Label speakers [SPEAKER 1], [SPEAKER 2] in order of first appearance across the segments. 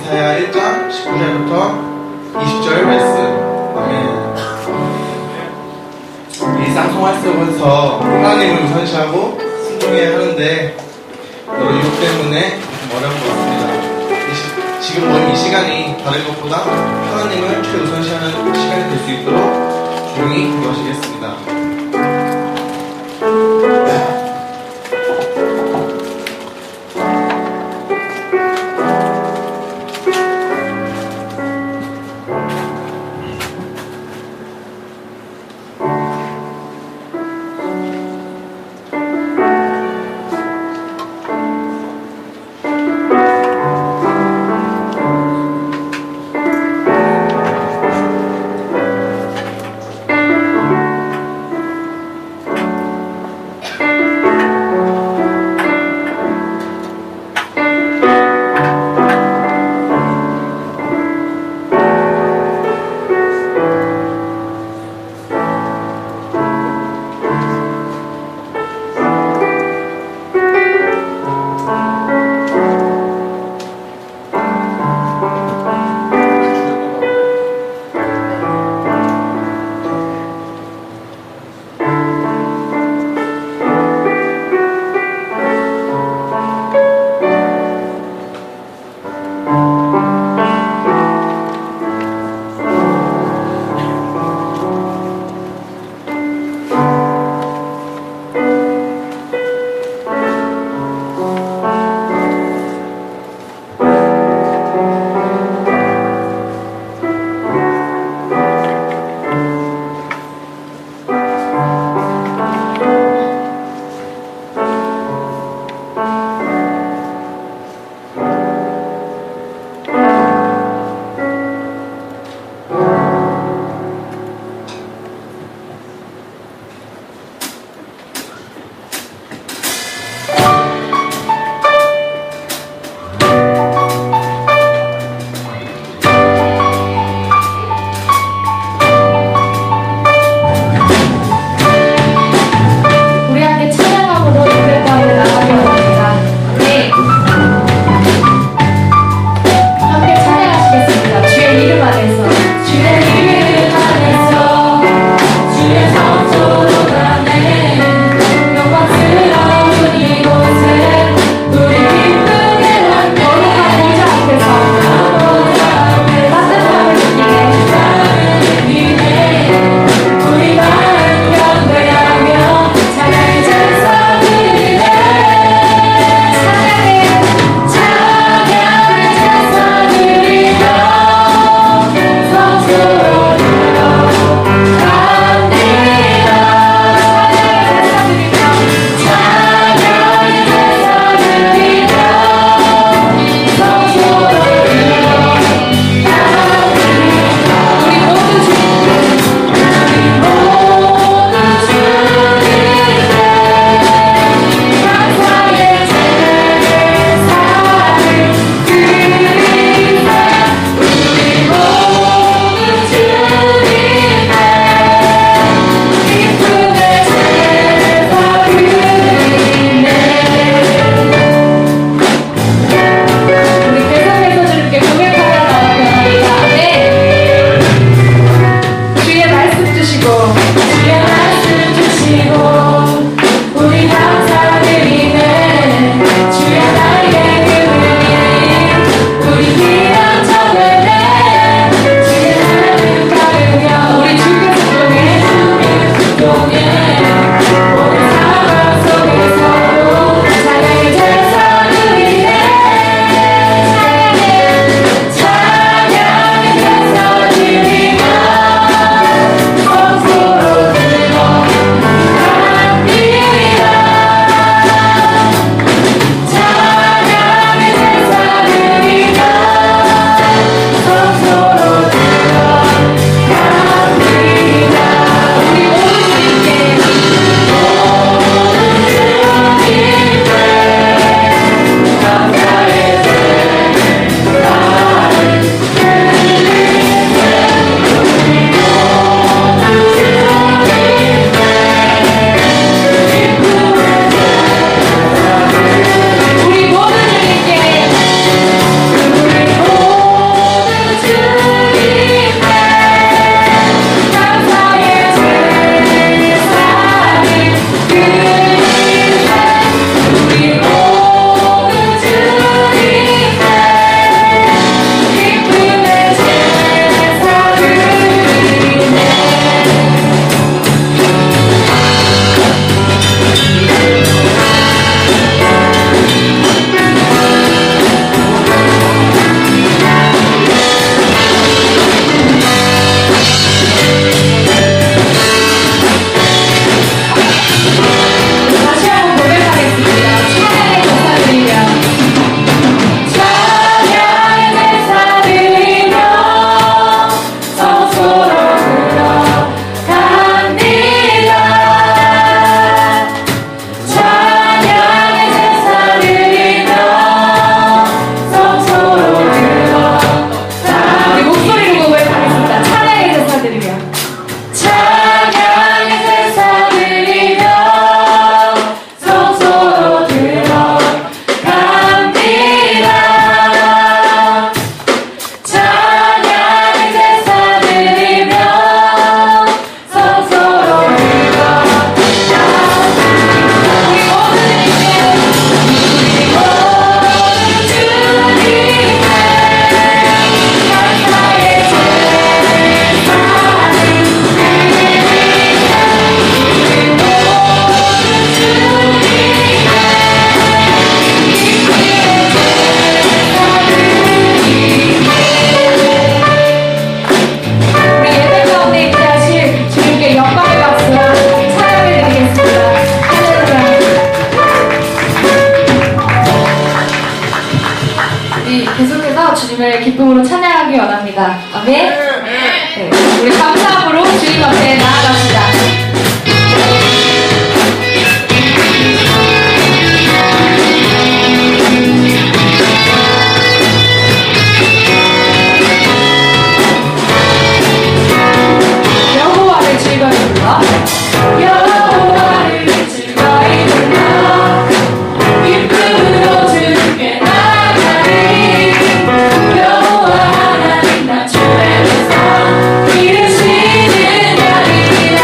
[SPEAKER 1] 이사야 1장 19절부터 20절 말씀. 아멘. 이 쌍송할 속에서 하나님을 우선시하고 순종해야 하는데 여러 유혹 때문에 어려운 것 같습니다. 지금 모임 이 시간이 다른 것보다 하나님을 최우선시하는 시간이 될 수 있도록 조용히 기도하시겠습니다.
[SPEAKER 2] 주님을 기쁨으로 찬양하기 원합니다. 아멘. 네, 우리 감사함으로 주님 앞에 나아갑시다. 여호와를 즐거이 불러 여호와를 즐거이 불러 기쁨으로 주님께 나아가리 여호와 하나님 나 주의 백성 이르시는 날이라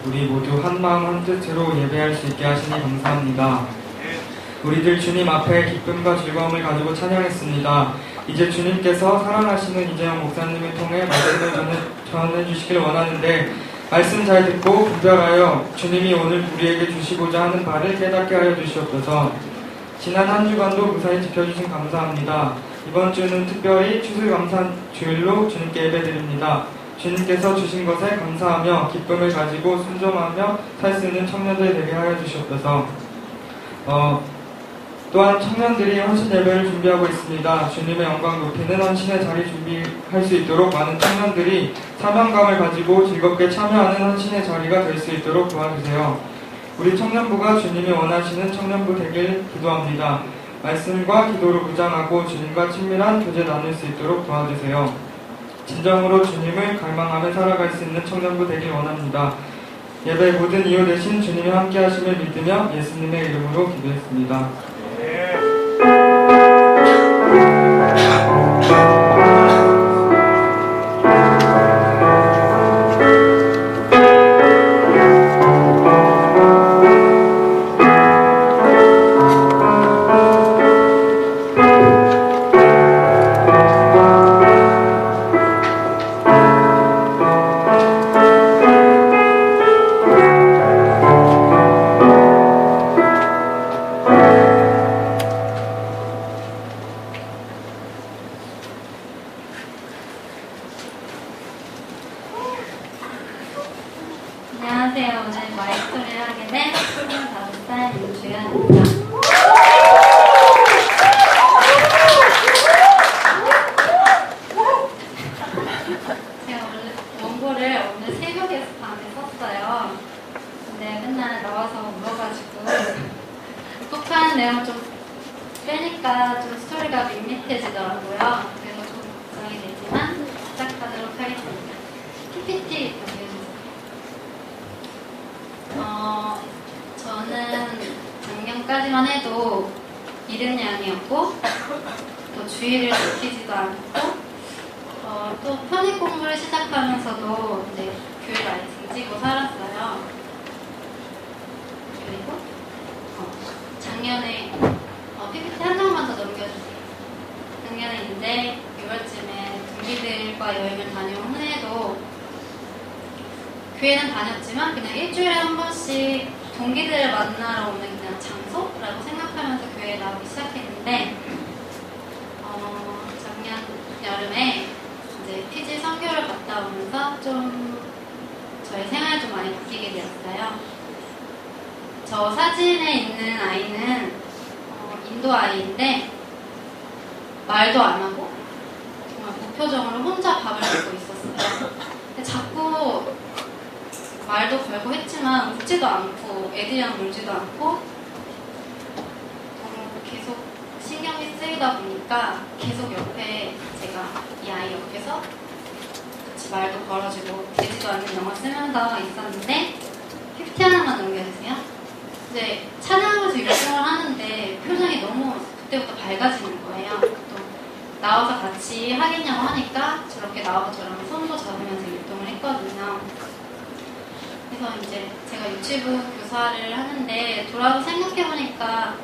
[SPEAKER 3] 우리 모두 한마음 한뜻으로 예배할 수 있게 하시니 감사합니다. 우리들 주님 앞에 기쁨과 즐거움을 가지고 찬양했습니다. 이제 주님께서 사랑하시는 이재영 목사님을 통해 말씀을 전해주시길 원하는데 말씀 잘 듣고 분별하여 주님이 오늘 우리에게 주시고자 하는 바를 깨닫게 하여 주시옵소서. 지난 한 주간도 무사히 지켜주신 감사합니다. 이번 주는 특별히 추수감사 주일로 주님께 예배드립니다. 주님께서 주신 것에 감사하며 기쁨을 가지고 순종하며 살 수 있는 청년들 되게 하여 주시옵소서. 또한 청년들이 헌신 예배를 준비하고 있습니다. 주님의 영광 높이는 헌신의 자리 준비할 수 있도록 많은 청년들이 사명감을 가지고 즐겁게 참여하는 헌신의 자리가 될 수 있도록 도와주세요. 우리 청년부가 주님이 원하시는 청년부 되길 기도합니다. 말씀과 기도로 무장하고 주님과 친밀한 교제 나눌 수 있도록 도와주세요. 진정으로 주님을 갈망하며 살아갈 수 있는 청년부 되길 원합니다. 예배 모든 이유 되신 주님이 함께 하심을 믿으며 예수님의 이름으로 기도했습니다.
[SPEAKER 2] 안녕하세요. 오늘 마이스터를 하게 된 25살 윤주연입니다. 제가 원래 원고를 오늘 새벽에 밤에 썼어요. 근데 맨날 나와서 울어가지고 독하는 내용 좀 빼니까 좀 스토리가 밋밋해지더라고요. 그래서 좀 걱정이 되지만 시작하도록 하겠습니다. PPT 저는 작년까지만 해도 이른 양이었고 또 주의를 지키지도 않고 또 편입 공부를 시작하면서도 이제 교회를 아예 등지고 살았어요. 그리고 작년에 PPT 한 장만 더 넘겨주세요. 작년에 이제 6월쯤에 동기들과 여행을 다녀온 후에도 교회는 다녔지만 그냥 일주일에 한 번씩 동기들을 만나러 오는 그냥 장소라고 생각하면서 교회에 나오기 시작했는데 작년 여름에 이제 피지 선교를 갔다 오면서 좀 저의 생활이 좀 많이 바뀌게 되었어요. 저 사진에 있는 아이는 인도 아이인데 말도 안 하고 정말 무표정으로 혼자 밥을 먹고 있었어요. 근데 자꾸 말도 걸고 했지만 웃지도 않고 애들이랑 놀지도 않고 계속 신경이 쓰이다 보니까 계속 옆에 제가 이 아이 옆에서 같이 말도 걸어주고 되지도 않는 영어 쓰면서 있었는데 PPT 하나만 넘겨주세요. 이제 찬양하면서 율동을 하는데 표정이 너무 그때부터 밝아지는 거예요. 또 나와서 같이 하겠냐고 하니까 저렇게 나와서 저랑 손도 잡으면서 율동을 했거든요. 그래서 이제 제가 유치부 교사를 하는데 돌아서 생각해보니까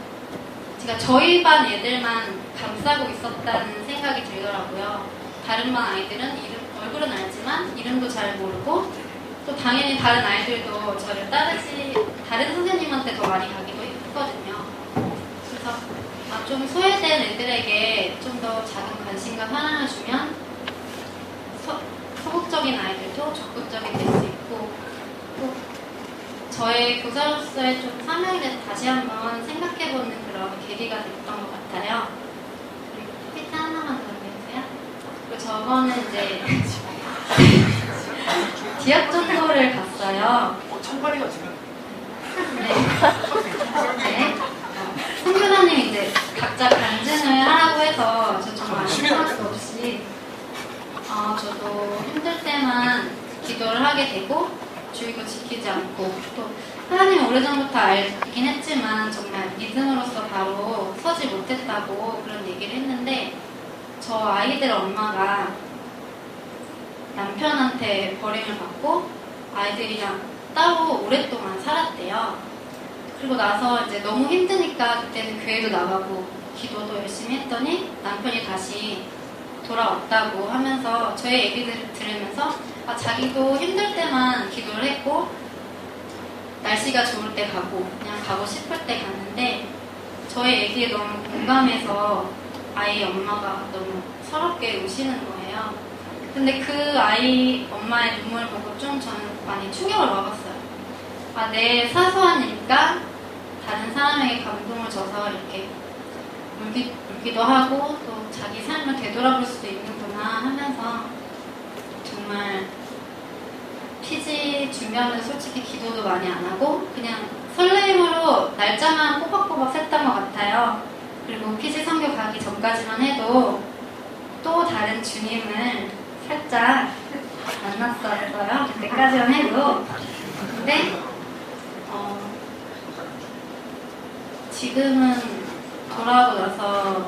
[SPEAKER 2] 제가 저희 반 애들만 감싸고 있었다는 생각이 들더라고요. 다른 반 아이들은 얼굴은 알지만 이름도 잘 모르고 또 당연히 다른 아이들도 저를 다른 선생님한테 더 많이 가기도 했거든요. 그래서 좀 소외된 애들에게 좀 더 작은 관심과 사랑을 주면 소극적인 아이들도 적극적이 될 수 있고 또 저의 교사로서의 좀 사명에 대해서 다시 한번 생각해보는 그런 계기가 됐던 것 같아요. 그리고 PPT 하나만 더 해주세요. 그리고 저거는 이제 지역 전도를 갔어요.
[SPEAKER 4] 청바리가 지금
[SPEAKER 2] 네. 선교사님이 이제 각자 간증을 하라고 해서 저 정말 할 수 없이 저도 힘들 때만 기도를 하게 되고 주의고 지키지 않고 또 하나님 오래전부터 알긴 했지만 정말 믿음으로서 바로 서지 못했다고 그런 얘기를 했는데 저 아이들 엄마가 남편한테 버림을 받고 아이들이랑 따로 오랫동안 살았대요. 그리고 나서 이제 너무 힘드니까 그때는 교회도 나가고 기도도 열심히 했더니 남편이 다시 돌아왔다고 하면서 저희 얘기를 들으면서 자기도 힘들 때만 기도를 했고 날씨가 좋을 때 가고 그냥 가고 싶을 때 갔는데 저의 얘기에 너무 공감해서 아이 엄마가 너무 서럽게 우시는 거예요. 근데 그 아이 엄마의 눈물을 보고 좀 저는 많이 충격을 먹었어요. 내 사소한 일과 다른 사람에게 감동을 줘서 이렇게 울기도 하고 또 자기 삶을 되돌아볼 수도 있는구나 하면서 정말 피지 준비하면서 솔직히 기도도 많이 안 하고 그냥 설레임으로 날짜만 꼬박꼬박 셌던 것 같아요. 그리고 피지 선교 가기 전까지만 해도 또 다른 주님을 살짝 만났었어요. 그때까지만 해도. 근데 지금은 돌아오고 나서는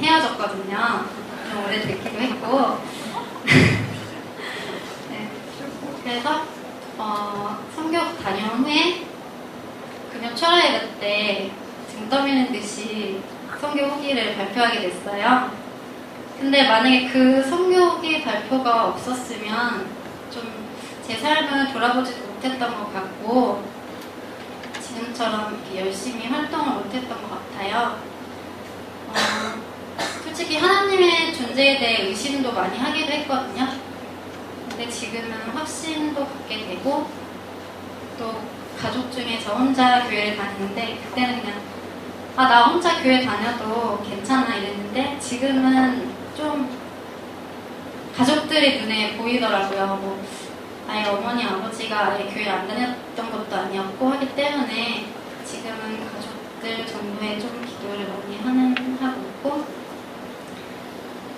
[SPEAKER 2] 헤어졌거든요. 좀 오래됐기도 했고. 네. 그래서 선교 다녀온 후에 금요 철학예배 때 등 떠미는 듯이 선교 후기를 발표하게 됐어요. 근데 만약에 그 선교 후기 발표가 없었으면 좀 제 삶을 돌아보지도 못했던 것 같고 지금처럼 이렇게 열심히 활동을 못했던 것 같아요. 솔직히 하나님의 존재에 대해 의심도 많이 하기도 했거든요. 근데 지금은 확신도 갖게 되고 또 가족 중에 저 혼자 교회를 다니는데 그때는 그냥 나 혼자 교회 다녀도 괜찮아 이랬는데 지금은 좀 가족들의 눈에 보이더라고요. 아예 어머니 아버지가 아예 교회 안 다녔던 것도 아니었고 하기 때문에 지금은 가족들 정도의 좀 기도를 많이 하고 있고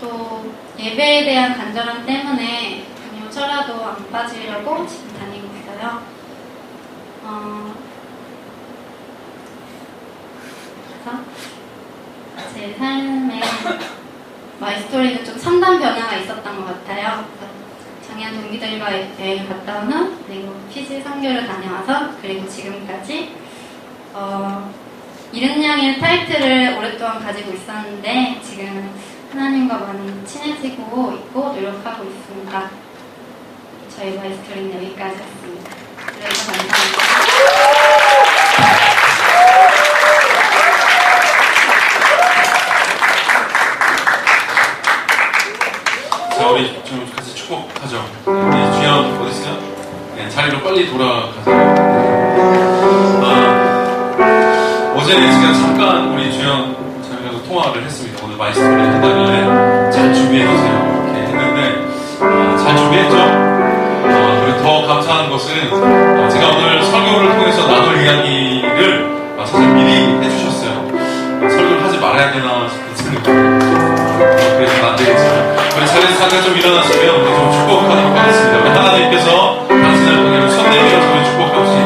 [SPEAKER 2] 또 예배에 대한 간절함 때문에 금요철화도 안 빠지려고 지금 다니고 있어요. 그래서 제 삶에 마이스토리는 좀 3단 변화가 있었던 것 같아요. 작년 동기들과 여행을 갔다 온 후 그리고 피지 선교를 다녀와서 그리고 지금까지 이른 양의 타이틀을 오랫동안 가지고 있었는데 지금은 하나님과 많이 친해지고 있고 노력하고 있습니다. 저희 마이스토리는 여기까지였습니다. 그래서 감사합니다.
[SPEAKER 4] 자, 우리 좀 같이 축복하죠. 우리 주연 어디 있어요? 네, 자리로 빨리 돌아가세요. 어제는 제가 잠깐 우리 주연 자매하고 통화를 했습니다. 오늘 마이스터리 한다길래 잘 준비해주세요 이렇게 했는데 잘 준비했죠? 그리고 더 감사한 것은 제가 오늘 설교를 통해서 나눌 이야기를 사실 미리 해주셨어요. 설교를 하지 말아야 되나 싶은 생각이 그래서 안 되겠지만 우리 자리에서 잠깐 좀 일어나시면 우리 좀 축복하도록 하겠습니다. 우리 하나님께서 당신을 통해 손 내밀어서 우리 축복합시다.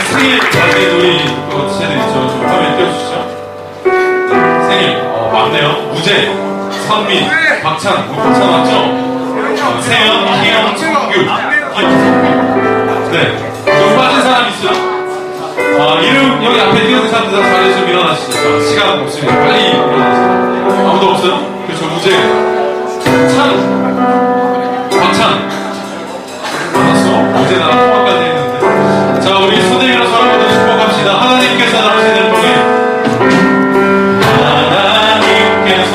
[SPEAKER 4] 생일 관계 우리 쟤들 있죠. 좀 화면 띄워주시죠. 생일 맞네요. 우재, 선민, 박찬, 박찬 맞죠? 세연, 희영, 성규. 네. 여기 빠진 사람 있어요? 이름 여기 앞에 뛰어든 사람들 다 자리에서 일어나시죠. 시간 없습니다. 빨리 일어나세요. 아무도 없어요? 그렇죠. 우재, 찬, 박찬. 알았어. 우재 나랑 통화까지 했는데. 자, 우리 손들이라서 한번 더 축복합시다. 하나님께서 당신을 통해 하나님께서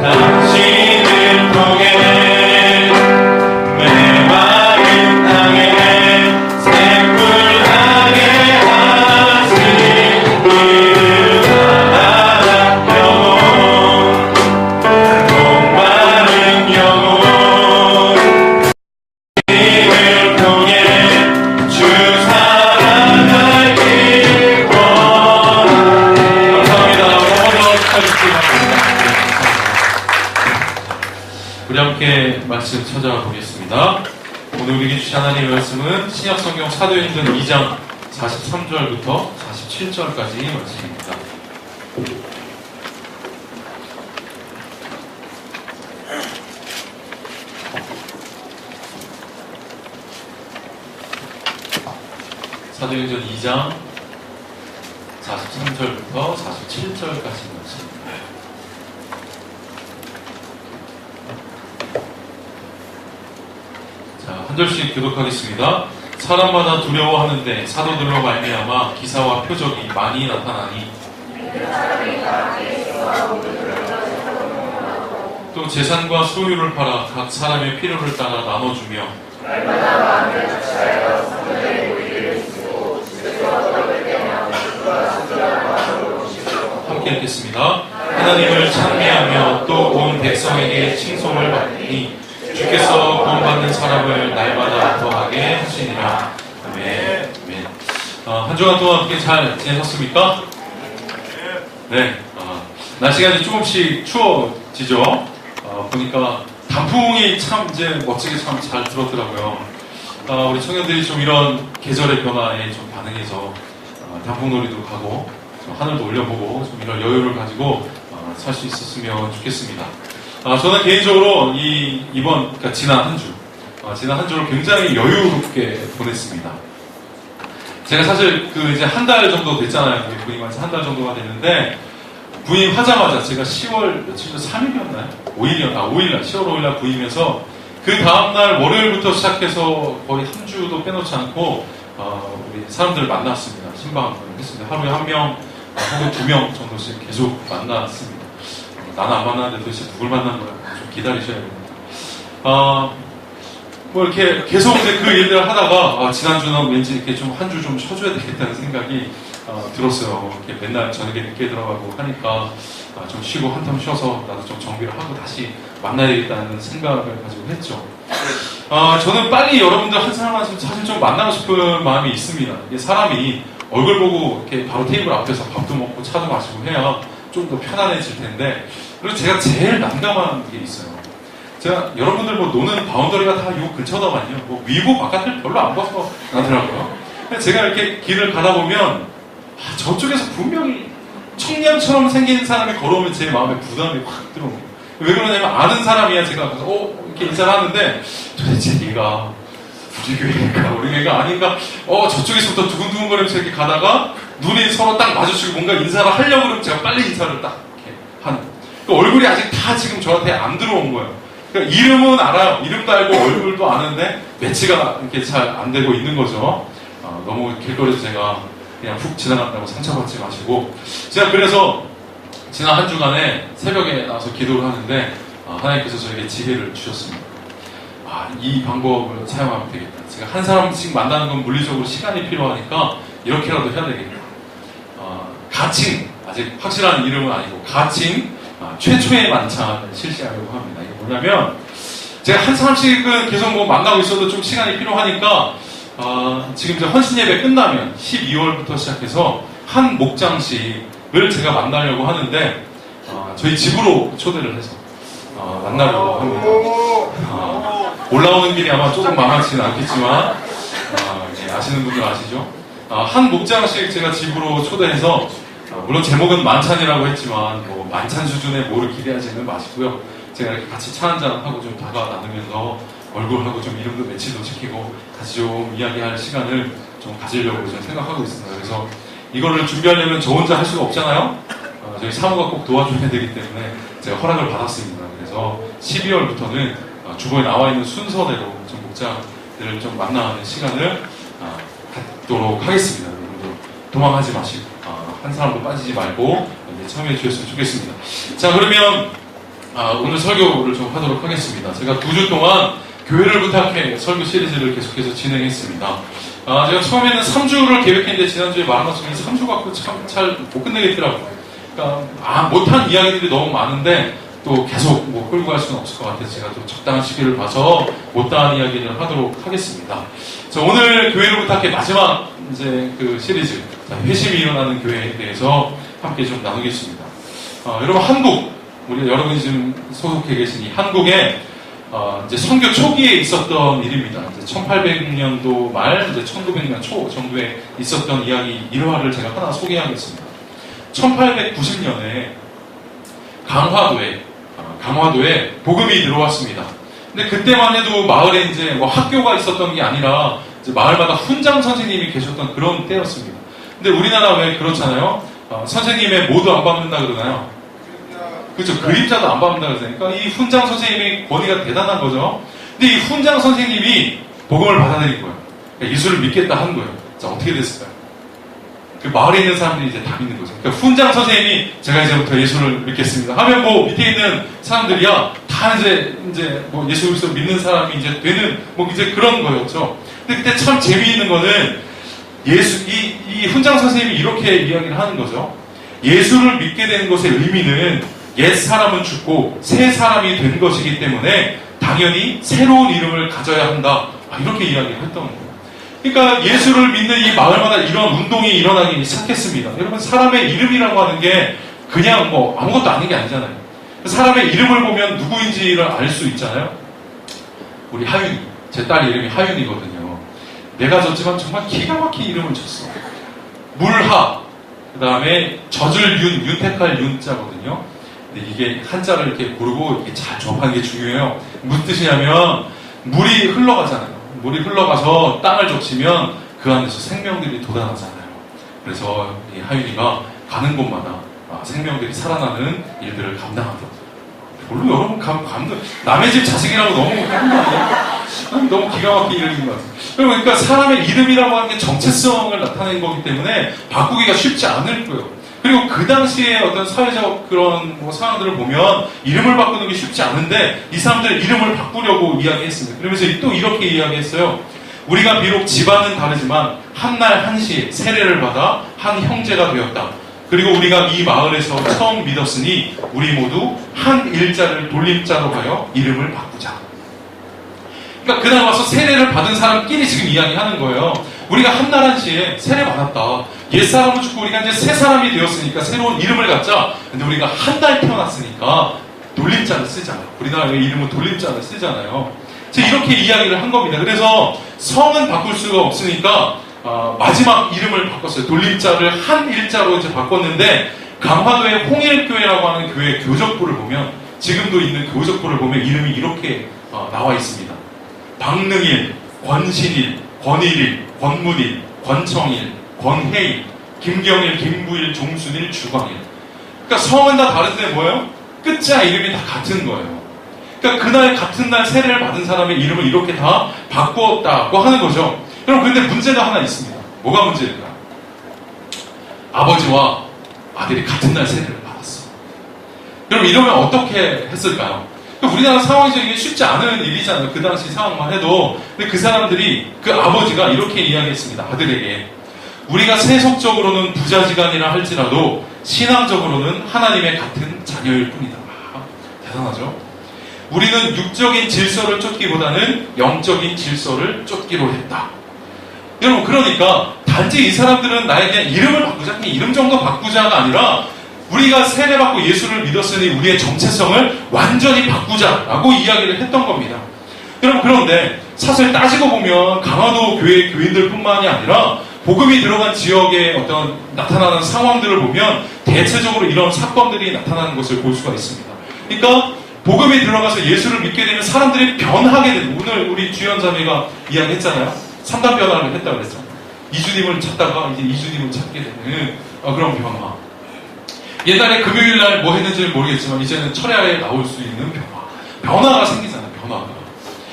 [SPEAKER 4] 당신을 통해 메마른 땅에 샘물나게 하신 이름 하나 영혼 우리 함께 말씀 찾아보겠습니다. 오늘 우리에게 주신 하나님의 말씀은 신약성경 사도행전 2장 43절부터 47절까지 말씀입니다. 사도행전 2장 43절부터 47절까지 말씀입니다. 자, 한 절씩 교독하겠습니다. 사람마다 두려워하는데 사도들로 말미암아 기사와 표적이 많이 나타나니 또 재산과 소유를 팔아 각 사람의 필요를 따라 나눠주며 함께 읽겠습니다. 하나님을 찬미하며 또 온 백성에게 칭송을 받으니 주께서 구원받는 사람을 날마다 더하게 하시니라. 아멘. 아멘. 한 주간 동안 어떻게 잘 지내셨습니까? 네. 날씨가 이제 조금씩 추워지죠. 보니까 단풍이 참 이제 멋지게 참 잘 들었더라고요. 우리 청년들이 좀 이런 계절의 변화에 좀 반응해서 단풍놀이도 가고 좀 하늘도 올려보고 좀 이런 여유를 가지고 살 수 있었으면 좋겠습니다. 저는 개인적으로 그러니까 지난 한 주를 굉장히 여유롭게 보냈습니다. 제가 사실 이제 한 달 정도 됐잖아요. 부임한지 한 달 정도가 됐는데, 부임하자마자 제가 10월 며칠이죠? 3일이었나요? 5일날, 10월 5일날 부임해서 그 다음날 월요일부터 시작해서 거의 한 주도 빼놓지 않고, 우리 사람들을 만났습니다. 신방을 했습니다. 하루에 한 명, 혹은 2명 정도씩 계속 만났습니다. 나는 안 만났는데 도대체 누굴 만난 거야? 좀 기다리셔야 됩니다. 뭐 이렇게 계속 이제 그 일들을 하다가, 지난주는 왠지 이렇게 좀 한 주 좀 쉬어줘야 되겠다는 생각이 들었어요. 이렇게 맨날 저녁에 늦게 들어가고 하니까 좀 쉬고 한텀 쉬어서 나도 좀 정비를 하고 다시 만나야 되겠다는 생각을 가지고 했죠. 저는 빨리 여러분들 한 사람 한 사람 사실 좀 만나고 싶은 마음이 있습니다. 이게 사람이 얼굴 보고 이렇게 바로 테이블 앞에서 밥도 먹고 차도 마시고 해야 좀 더 편안해질 텐데, 그리고 제가 제일 난감한 게 있어요. 제가 여러분들 뭐 노는 바운더리가 다 요 근처다만요. 뭐 위고 바깥을 별로 안 벗어 나더라고요. 제가 이렇게 길을 가다 보면 저쪽에서 분명히 청년처럼 생긴 사람이 걸어오면 제 마음에 부담이 확 들어옵니다. 왜 그러냐면 아는 사람이야. 제가 그래서 이렇게 인사를 하는데 도대체 얘가 우리 교회가 우리 교회가 아닌가? 저쪽에서부터 두근두근거리면서 이렇게 가다가 눈이 서로 딱 마주치고 뭔가 인사를 하려고 그러면 제가 빨리 인사를 딱 이렇게 하는. 그러니까 얼굴이 아직 다 지금 저한테 안 들어온 거예요. 그러니까 이름은 알아요. 이름도 알고 얼굴도 아는데 매치가 이렇게 잘 안 되고 있는 거죠. 너무 길거리에서 제가 그냥 훅 지나간다고 상처받지 마시고, 제가 그래서 지난 한 주간에 새벽에 나와서 기도를 하는데 하나님께서 저에게 지혜를 주셨습니다. 이 방법을 사용하면 되겠다. 제가 한 사람씩 만나는 건 물리적으로 시간이 필요하니까 이렇게라도 해야 되겠다. 가칭, 아직 확실한 이름은 아니고 가칭 최초의 만찬을 실시하려고 합니다. 이게 뭐냐면 제가 한 사람씩은 계속 뭐 만나고 있어도 좀 시간이 필요하니까 지금 이제 헌신 예배 끝나면 12월부터 시작해서 한 목장씩을 제가 만나려고 하는데 저희 집으로 초대를 해서 만나려고 합니다. 올라오는 길이 아마 조금 망하지는 않겠지만 아시는 분들 아시죠? 한 목장씩 제가 집으로 초대해서 물론 제목은 만찬이라고 했지만 뭐 만찬 수준의 뭐를 기대하지는 마시고요. 제가 이렇게 같이 차 한잔하고 좀 다가 나누면서 얼굴하고 좀 이름도 매치도 시키고 같이 좀 이야기할 시간을 좀 가지려고 저는 생각하고 있습니다. 그래서 이거를 준비하려면 저 혼자 할 수가 없잖아요. 저희 사모가 꼭 도와줘야 되기 때문에 제가 허락을 받았습니다. 그래서 12월부터는 주보에 나와 있는 순서대로 좀 목자들을 좀 만나는 시간을 갖도록 하겠습니다. 여러분들 도망하지 마시고 한 사람도 빠지지 말고 참여해 주셨으면 좋겠습니다. 자, 그러면 오늘 설교를 좀 하도록 하겠습니다. 제가 2주 동안 교회를 부탁해 설교 시리즈를 계속해서 진행했습니다. 제가 처음에는 3주를 계획했는데 지난주에 말한 것처럼 3주 갖고 참 잘 못 끝내겠더라고요. 그러니까 못한 이야기들이 너무 많은데 또 계속 뭐 끌고 갈 수는 없을 것 같아서 제가 또 적당한 시기를 봐서 못다한 이야기를 하도록 하겠습니다. 자, 오늘 교회를 부탁해 마지막 이제 그 시리즈 회심이 일어나는 교회에 대해서 함께 좀 나누겠습니다. 여러분 한국, 우리 여러분이 지금 소속해 계신 이 한국에 이제 선교 초기에 있었던 일입니다. 1800년도 말, 이제 1900년 초 정도에 있었던 이야기 일화를 제가 하나 소개하겠습니다. 1890년에 강화도에 복음이 들어왔습니다. 근데 그때만 해도 마을에 이제 뭐 학교가 있었던 게 아니라 이제 마을마다 훈장 선생님이 계셨던 그런 때였습니다. 근데 우리나라 왜 그렇잖아요? 선생님의 모두 안 밟는다 그러나요? 그렇죠. 그림자도 안 밟는다 그러니까 이 훈장 선생님의 권위가 대단한 거죠. 근데 이 훈장 선생님이 복음을 받아들인 거예요. 그러니까 예수를 믿겠다 한 거예요. 자, 어떻게 됐을까요? 그 마을에 있는 사람들이 이제 다 믿는 거죠. 그러니까 훈장 선생님이 제가 이제부터 예수를 믿겠습니다 하면 뭐 밑에 있는 사람들이야 다 이제 뭐 예수 그리스도 믿는 사람이 이제 되는 뭐 이제 그런 거였죠. 근데 그때 참 재미있는 거는 이 훈장 선생님이 이렇게 이야기를 하는 거죠. 예수를 믿게 되는 것의 의미는 옛 사람은 죽고 새 사람이 된 것이기 때문에 당연히 새로운 이름을 가져야 한다. 이렇게 이야기를 했던 거예요. 그러니까 예수를 믿는 이 마을마다 이런 운동이 일어나기 시작했습니다. 여러분, 사람의 이름이라고 하는 게 그냥 뭐 아무것도 아닌 게 아니잖아요. 사람의 이름을 보면 누구인지를 알 수 있잖아요. 우리 하윤이, 제 딸 이름이 하윤이거든요. 내가 졌지만 정말 기가 막힌 이름을 졌어. 물하, 그 다음에 젖을 윤택할 윤자거든요. 근데 이게 한자를 이렇게 고르고 이렇게 잘 접하는 게 중요해요. 무슨 뜻이냐면 물이 흘러가잖아요. 물이 흘러가서 땅을 적시면 그 안에서 생명들이 돋아나잖아요. 그래서 이 하윤이가 가는 곳마다 생명들이 살아나는 일들을 감당하더라고요. 별로 여러분 감동, 남의 집 자식이라고 너무 하는 거 아니에요? 너무 기가 막힌 이름인 것 같아요. 그러니까 사람의 이름이라고 하는 게 정체성을 나타내는 거기 때문에 바꾸기가 쉽지 않을 거예요. 그리고 그 당시에 어떤 사회적 그런 뭐 상황들을 보면 이름을 바꾸는 게 쉽지 않은데 이 사람들은 이름을 바꾸려고 이야기했습니다. 그러면서 또 이렇게 이야기했어요. 우리가 비록 집안은 다르지만 한날 한시에 세례를 받아 한 형제가 되었다. 그리고 우리가 이 마을에서 처음 믿었으니 우리 모두 한 일자를 돌림자로 하여 이름을 바꾸자. 그러니까 그날 와서 세례를 받은 사람끼리 지금 이야기하는 거예요. 우리가 한날 한시에 세례 받았다. 옛사람은 죽고 우리가 이제 새 사람이 되었으니까 새로운 이름을 갖자. 근데 우리가 한 달 태어났으니까 돌림자를 쓰잖아요. 우리나라의 이름은 돌림자를 쓰잖아요. 이렇게 이야기를 한 겁니다. 그래서 성은 바꿀 수가 없으니까 마지막 이름을 바꿨어요. 돌림자를 한 일자로 이제 바꿨는데 강화도의 홍일교회라고 하는 교회 교적부를 보면 지금도 있는 교적부를 보면 이름이 이렇게 나와 있습니다. 박능일, 권신일, 권일일, 권문일, 권청일, 권혜일, 김경일, 김부일, 종순일, 주광일. 그러니까 성은 다 다른데 뭐예요? 끝자 이름이 다 같은 거예요. 그러니까 그날 같은 날 세례를 받은 사람의 이름을 이렇게 다 바꾸었다고 하는 거죠. 여러분, 근데 문제가 하나 있습니다. 뭐가 문제일까? 아버지와 아들이 같은 날 세례를 받았어. 여러분, 이러면 어떻게 했을까요? 우리나라 상황에서 이게 쉽지 않은 일이잖아요. 그 당시 상황만 해도. 근데 그 사람들이, 그 아버지가 이렇게 이야기했습니다. 아들에게. 우리가 세속적으로는 부자지간이라 할지라도 신앙적으로는 하나님의 같은 자녀일 뿐이다. 대단하죠? 우리는 육적인 질서를 쫓기보다는 영적인 질서를 쫓기로 했다. 여러분, 그러니까 단지 이 사람들은 나에게 이름을 바꾸자, 그냥 이름 정도 바꾸자가 아니라 우리가 세례받고 예수를 믿었으니 우리의 정체성을 완전히 바꾸자라고 이야기를 했던 겁니다. 여러분, 그런데 사실 따지고 보면 강화도 교회 교인들뿐만이 아니라 복음이 들어간 지역의 어떤 나타나는 상황들을 보면 대체적으로 이런 사건들이 나타나는 것을 볼 수가 있습니다. 그러니까 복음이 들어가서 예수를 믿게 되면 사람들이 변하게 되는, 오늘 우리 주연자매가 이야기했잖아요. 3단 변화를 했다고 그랬죠. 이주님을 찾다가 이제 이주님을 찾게 되는 그런 변화. 옛날에 금요일날 뭐 했는지는 모르겠지만 이제는 철야에 나올 수 있는 변화가 생기잖아요. 변화가.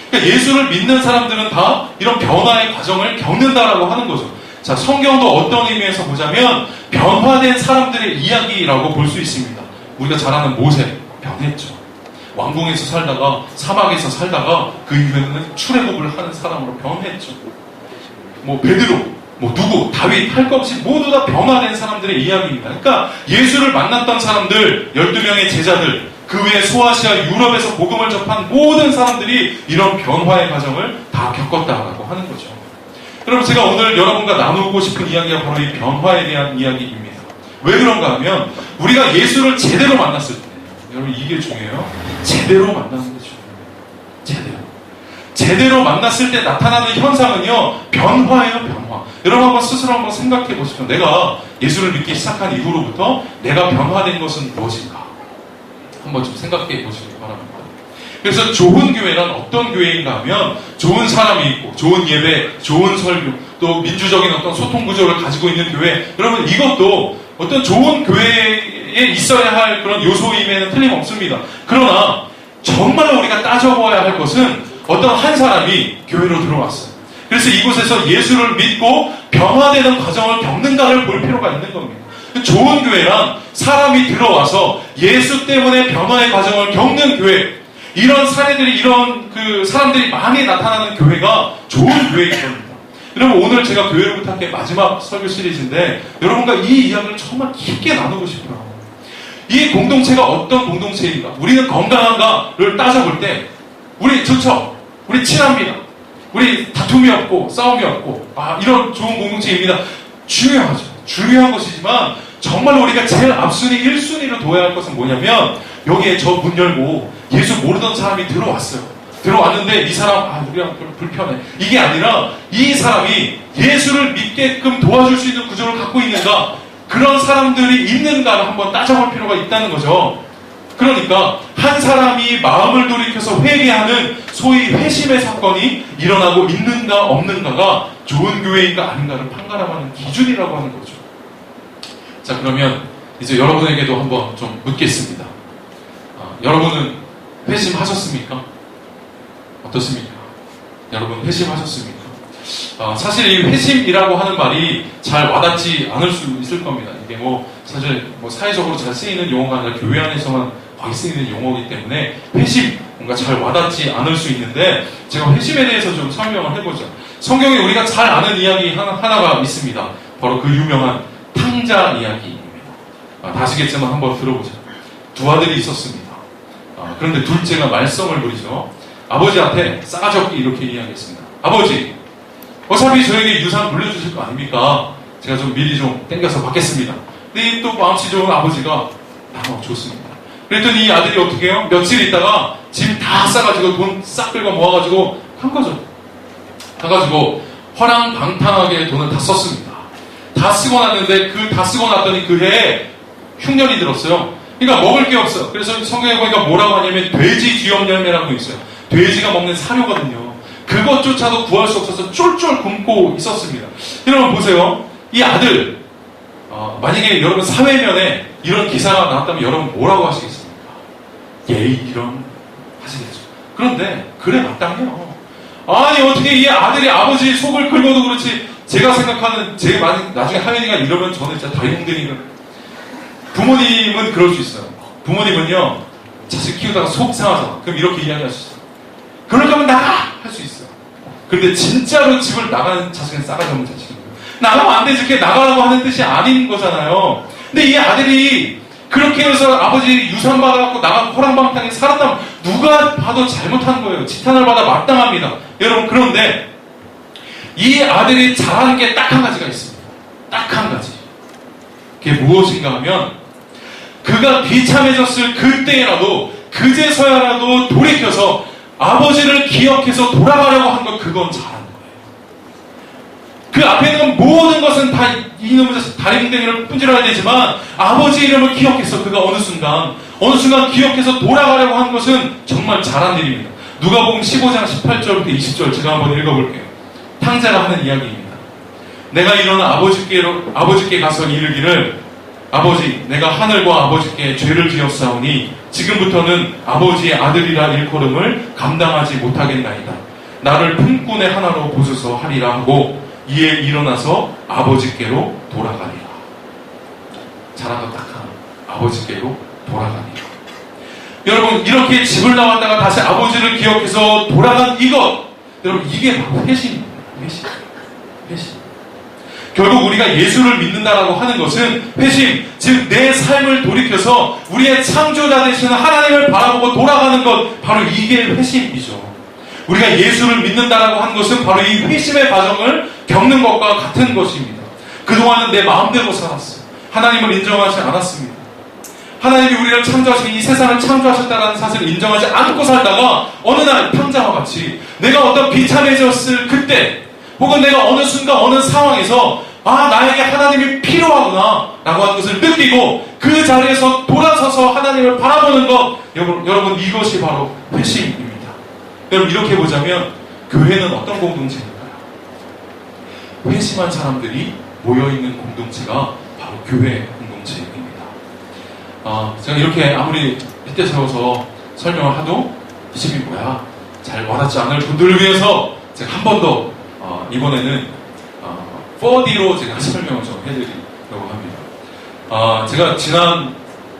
[SPEAKER 4] 그러니까 예수를 믿는 사람들은 다 이런 변화의 과정을 겪는다라고 하는 거죠. 자, 성경도 어떤 의미에서 보자면 변화된 사람들의 이야기라고 볼 수 있습니다. 우리가 잘 아는 모세, 변했죠. 왕궁에서 살다가 사막에서 살다가 그 이후에는 출애굽을 하는 사람으로 변했죠. 뭐 베드로, 뭐 누구, 다윗 할 것 없이 모두 다 변화된 사람들의 이야기입니다. 그러니까 예수를 만났던 사람들, 12명의 제자들, 그 외에 소아시아 유럽에서 복음을 접한 모든 사람들이 이런 변화의 과정을 다 겪었다라고 하는 거죠. 여러분, 제가 오늘 여러분과 나누고 싶은 이야기가 바로 이 변화에 대한 이야기입니다. 왜 그런가 하면 우리가 예수를 제대로 만났을 때, 여러분 이게 중요해요. 제대로 만나는 게 중요해요. 제대로 만났을 때 나타나는 현상은요, 변화예요, 변화. 여러분 한번 스스로 한번 생각해 보시죠. 내가 예수를 믿기 시작한 이후로부터 내가 변화된 것은 무엇인가? 한번 좀 생각해 보시기 바랍니다. 그래서 좋은 교회란 어떤 교회인가 하면 좋은 사람이 있고 좋은 예배, 좋은 설교, 또 민주적인 어떤 소통 구조를 가지고 있는 교회. 여러분 이것도 어떤 좋은 교회에 있어야 할 그런 요소임에는 틀림없습니다. 그러나 정말 우리가 따져봐야 할 것은 어떤 한 사람이 교회로 들어왔어요. 그래서 이곳에서 예수를 믿고 변화되는 과정을 겪는가를 볼 필요가 있는 겁니다. 좋은 교회란 사람이 들어와서 예수 때문에 변화의 과정을 겪는 교회, 이런 사례들이, 이런 그 사람들이 많이 나타나는 교회가 좋은 교회인 겁니다. 여러분 오늘 제가 교회를 부탁해 마지막 설교 시리즈인데 여러분과 이 이야기를 정말 깊게 나누고 싶어요. 이 공동체가 어떤 공동체인가? 우리는 건강한가를 따져볼 때 우리 좋죠? 우리 친합니다. 우리 다툼이 없고 싸움이 없고 이런 좋은 공동체입니다. 중요하죠. 중요한 것이지만 정말 우리가 제일 앞순위 1순위로 둬야 할 것은 뭐냐면 여기에 저 문 열고 예수 모르던 사람이 들어왔어요. 들어왔는데 이 사람 우리랑 별로 불편해. 이게 아니라 이 사람이 예수를 믿게끔 도와줄 수 있는 구조를 갖고 있는가, 그런 사람들이 있는가를 한번 따져볼 필요가 있다는 거죠. 그러니까 한 사람이 마음을 돌이켜서 회개하는 소위 회심의 사건이 일어나고 있는가 없는가가 좋은 교회인가 아닌가를 판가름하는 기준이라고 하는 거죠. 자, 그러면 이제 여러분에게도 한번 좀 묻겠습니다. 여러분은 회심하셨습니까? 어떻습니까? 여러분 회심하셨습니까? 사실 이 회심이라고 하는 말이 잘 와닿지 않을 수 있을 겁니다. 이게 사실 사회적으로 잘 쓰이는 용어가 아니라 교회 안에서만 거의 쓰이는 용어이기 때문에 회심, 뭔가 잘 와닿지 않을 수 있는데 제가 회심에 대해서 좀 설명을 해보죠. 성경에 우리가 잘 아는 이야기 하나가 있습니다. 바로 그 유명한 탕자 이야기입니다. 다 아시겠지만 한번 들어보죠. 두 아들이 있었습니다. 그런데 둘째가 말썽을 부리죠. 아버지한테 싸가지 이렇게 이야기했습니다. 아버지, 어차피 저에게 유산 물려주실 거 아닙니까? 제가 좀 미리 좀 땡겨서 받겠습니다. 근데 또 마음씨 좋은 아버지가 좋습니다. 그랬더니 이 아들이 어떻게 해요? 며칠 있다가 짐 다 싸가지고 돈 싹 긁어 모아가지고 한 거죠. 가가지고 허랑방탕하게 돈을 다 썼습니다. 다 쓰고 났는데 다 쓰고 났더니 그 해에 흉년이 들었어요. 그러니까 먹을 게 없어요. 그래서 성경에 보니까 뭐라고 하냐면 돼지 쥐염 열매라고 있어요. 돼지가 먹는 사료거든요. 그것조차도 구할 수 없어서 쫄쫄 굶고 있었습니다. 여러분 보세요. 이 아들, 만약에 여러분 사회면에 이런 기사가 나왔다면 여러분 뭐라고 하시겠습니까? 예의 이런 하시겠죠. 그런데 그래 마땅해요. 아니 어떻게 이 아들이 아버지 속을 긁어도 그렇지, 제가 생각하는 나중에 하연이가 이러면 저는 진짜 다이용되니까. 부모님은 그럴 수 있어요. 부모님은요 자식 키우다가 속 상하잖아. 그럼 이렇게 이야기할 수 있어요. 그럴 거면 나가! 할 수 있어요. 그런데 진짜로 집을 나가는 자식은 싸가지 없는 자식이에요. 나가면 안 되지. 그게 나가라고 하는 뜻이 아닌 거잖아요. 근데 이 아들이 그렇게 해서 아버지 유산 받아갖고 나가고 호랑방탕에 살았다면 누가 봐도 잘못한 거예요. 지탄을 받아 마땅합니다. 여러분, 그런데 이 아들이 잘하는 게 딱 한 가지가 있습니다. 딱 한 가지. 그게 무엇인가 하면 그가 비참해졌을 그때라도 그제서야라도 돌이켜서 아버지를 기억해서 돌아가려고 한 것, 그건 잘한 거예요. 그 앞에 있는 모든 것은 다 이놈의 다리뭉댕이를 분질러야 되지만 아버지 이름을 기억해서 그가 어느 순간 기억해서 돌아가려고 한 것은 정말 잘한 일입니다. 누가복음 15장 18절부터 20절 제가 한번 읽어볼게요. 탕자가 하는 이야기입니다. 내가 일어나 아버지께 가서 이르기를, 아버지, 내가 하늘과 아버지께 죄를 지었사오니 지금부터는 아버지의 아들이라 일컬음을 감당하지 못하겠나이다. 나를 품꾼의 하나로 보소서 하리라 하고 이에 일어나서 아버지께로 돌아가리라. 잘한 것 딱 하나. 아버지께로 돌아가리라. 여러분, 이렇게 집을 나왔다가 다시 아버지를 기억해서 돌아간 이것, 여러분, 이게 바로 회심입니다. 회심. 결국 우리가 예수를 믿는다라고 하는 것은 회심, 즉 내 삶을 돌이켜서 우리의 창조자 되시는 하나님을 바라보고 돌아가는 것, 바로 이게 회심이죠. 우리가 예수를 믿는다라고 하는 것은 바로 이 회심의 과정을 겪는 것과 같은 것입니다. 그동안은 내 마음대로 살았어요. 하나님을 인정하지 않았습니다. 하나님이 우리를 창조하시고 이 세상을 창조하셨다는 사실을 인정하지 않고 살다가 어느 날 평자와 같이 내가 어떤 비참해졌을 그때 혹은 내가 어느 순간 어느 상황에서 나에게 하나님이 필요하구나 라고 하는 것을 느끼고 그 자리에서 돌아서서 하나님을 바라보는 것, 여러분 이것이 바로 회심입니다. 여러분 이렇게 보자면 교회는 어떤 공동체일까요? 회심한 사람들이 모여있는 공동체가 바로 교회 공동체입니다. 제가 이렇게 아무리 빗대 세워서 설명을 하도 회심이 뭐야? 잘 와닿지 않을 분들을 위해서 제가 한 번 더 이번에는 4D로 제가 설명을 좀 해드리려고 합니다. 제가 지난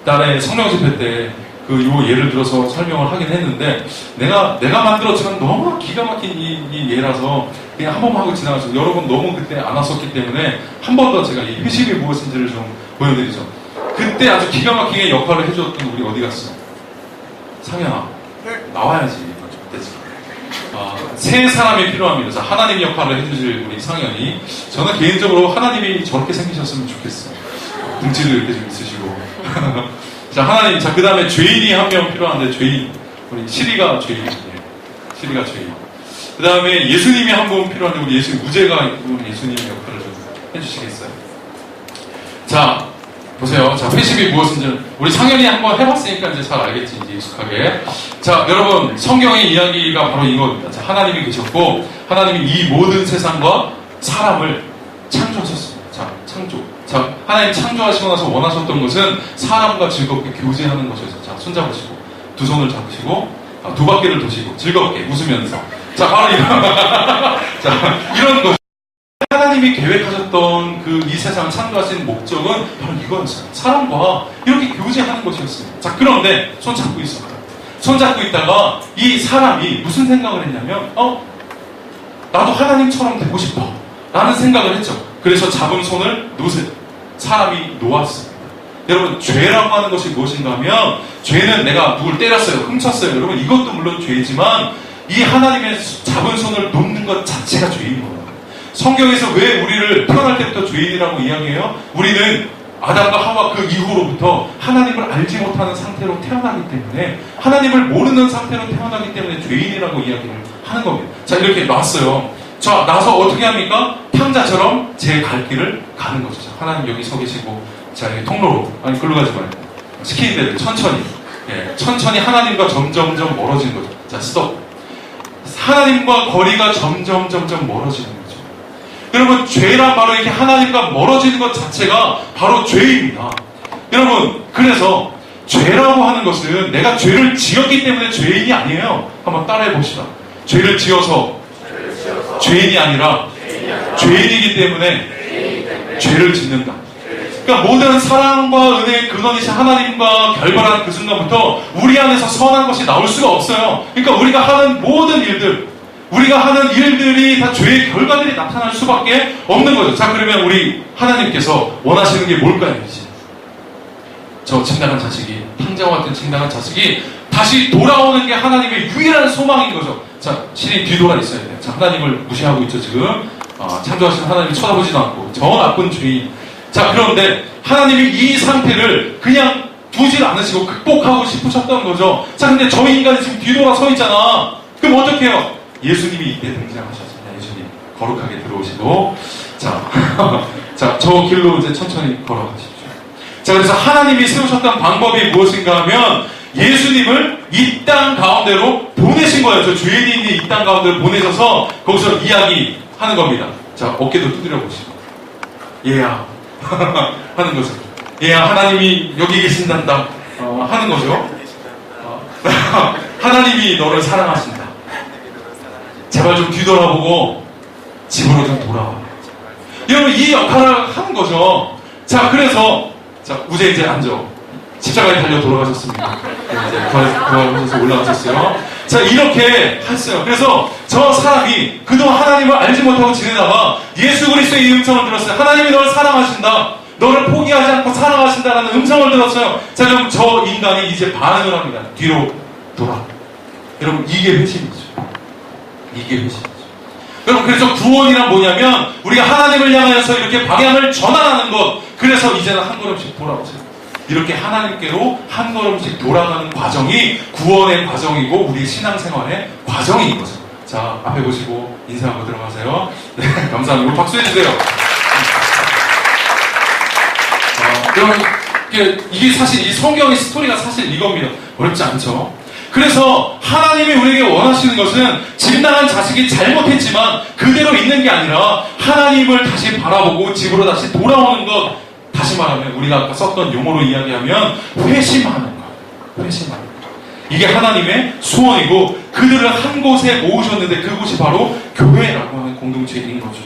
[SPEAKER 4] 달에 성령 집회 때 요 예를 들어서 설명을 하긴 했는데 내가 만들었지만 너무 기가 막힌 이 예라서 그냥 한 번만 하고 지나가서 여러분 너무 그때 안 왔었기 때문에 한 번 더 제가 이 회심이 무엇인지를 좀 보여드리죠. 그때 아주 기가 막히게 역할을 해줬던 우리 어디 갔어? 상현아 나와야지. 세 사람이 필요합니다. 자, 하나님 역할을 해주실 우리 상현이. 저는 개인적으로 하나님이 저렇게 생기셨으면 좋겠어요. 등치도 이렇게 좀 있으시고. 자, 하나님. 자, 그 다음에 죄인이 한 명 필요한데, 죄인. 우리 시리가 죄인. 시리가 죄인. 그 다음에 예수님이 한 분 필요한데, 우리 우재가 예수님 역할을 좀 해주시겠어요? 자, 보세요. 자, 회심이 무엇인지 우리 상현이 한번 해봤으니까 이제 잘 알겠지, 이제 익숙하게. 자, 여러분 성경의 이야기가 바로 이겁니다. 자, 하나님이 계셨고 하나님이 이 모든 세상과 사람을 창조하셨습니다. 자, 창조. 자, 하나님 창조하시고 나서 원하셨던 것은 사람과 즐겁게 교제하는 것이었어요. 자, 손잡으시고 두 손을 잡으시고 두 바퀴를 도시고 즐겁게 웃으면서. 자, 바로 자, 이런 것. 하나님이 계획하셨던 그 이 세상을 창조하신 목적은 바로 이거였어요. 사람과 이렇게 교제하는 것이었어요. 자, 그런데 손 잡고 있어요. 손 잡고 있다가 이 사람이 무슨 생각을 했냐면 나도 하나님처럼 되고 싶어 라는 생각을 했죠. 그래서 잡은 손을 놓으세요. 사람이 놓았습니다. 여러분 죄라고 하는 것이 무엇인가 하면 죄는 내가 누굴 때렸어요, 훔쳤어요. 여러분 이것도 물론 죄지만 이 하나님의 잡은 손을 놓는 것 자체가 죄인 거예요. 성경에서 왜 우리를 태어날 때부터 죄인이라고 이야기해요? 우리는 아담과 하와 그 이후로부터 하나님을 알지 못하는 상태로 태어나기 때문에, 하나님을 모르는 상태로 태어나기 때문에 죄인이라고 이야기를 하는 겁니다. 자, 이렇게 놨어요. 자, 나서 어떻게 합니까? 탕자처럼 제 갈 길을 가는 거죠. 자, 하나님 여기 서 계시고, 자, 여기 통로로, 아니 글로 가지 말고 시키는 대로 천천히, 천천히 하나님과 점점 멀어지는 거죠. 자, 스톱. 하나님과 거리가 점점 멀어지는 거죠. 여러분 죄란 바로 이렇게 하나님과 멀어지는 것 자체가 바로 죄입니다. 여러분 그래서 죄라고 하는 것은 내가 죄를 지었기 때문에 죄인이 아니에요. 한번 따라해 봅시다. 죄를 지어서 죄인이 아니라 죄인이기 때문에 죄를 짓는다. 그러니까 모든 사랑과 은혜의 근원이신 하나님과 결별하는 그 순간부터 우리 안에서 선한 것이 나올 수가 없어요. 그러니까 우리가 하는 모든 일들, 우리가 하는 일들이 다 죄의 결과들이 나타날 수밖에 없는 거죠. 자, 그러면 우리 하나님께서 원하시는 게 뭘까요? 이제 저 진당한 자식이, 탕자와 같은 진당한 자식이 다시 돌아오는 게 하나님의 유일한 소망인 거죠. 자, 신이 뒤돌아 있어야 돼요. 자, 하나님을 무시하고 있죠 지금. 창조하신 하나님이 쳐다보지도 않고 저 나쁜 죄인. 자, 그런데 하나님이 이 상태를 그냥 두질 않으시고 극복하고 싶으셨던 거죠. 자, 근데 저 인간이 지금 뒤돌아 서 있잖아. 그럼 어떻게 해요? 예수님이 이때 등장하셨습니다. 예수님 거룩하게 들어오시고, 자, 자, 저 길로 이제 천천히 걸어가십시오. 자, 그래서 하나님이 세우셨던 방법이 무엇인가 하면 예수님을 이 땅 가운데로 보내신 거예요. 저 죄인이 있는 이 땅 가운데로 보내셔서 거기서 이야기하는 겁니다. 자, 어깨도 두드려 보시고, 얘야 하는 거죠. 얘야, 하나님이 여기 계신단다 하는 거죠. 하나님이 너를 사랑하신다. 제발 좀 뒤돌아보고 집으로 좀 돌아와. 여러분 이 역할을 하는 거죠. 자, 그래서 자, 우재 이제 앉아. 십자가에 달려 돌아가셨습니다. 이제 부활하셔서 올라가셨어요. 자, 이렇게 했어요. 그래서 저 사람이 그동안 하나님을 알지 못하고 지내다가 예수 그리스도의 이 음성을 들었어요. 하나님이 너를 사랑하신다. 너를 포기하지 않고 사랑하신다라는 음성을 들었어요. 자, 그럼 저 인간이 이제 반응을 합니다. 뒤로 돌아. 여러분 이게 회심이죠. 이게 회심이죠. 여러분 그래서 구원이란 뭐냐면 우리가 하나님을 향하여서 이렇게 방향을 전환하는 것. 그래서 이제는 한 걸음씩 돌아오세요. 이렇게 하나님께로 한 걸음씩 돌아가는 과정이 구원의 과정이고 우리 신앙생활의 과정인 거죠. 자, 앞에 보시고 인사하고 들어가세요. 네, 감사합니다. 박수해 주세요. 여러분, 이게 사실 이 성경의 스토리가 사실 이겁니다. 어렵지 않죠? 그래서 하나님이 우리에게 원하시는 것은 집 나간 자식이 잘못했지만 그대로 있는 게 아니라 하나님을 다시 바라보고 집으로 다시 돌아오는 것. 다시 말하면 우리가 아까 썼던 용어로 이야기하면 회심하는 것. 회심하는 것. 이게 하나님의 소원이고 그들을 한 곳에 모으셨는데 그곳이 바로 교회라고 하는 공동체인 거죠.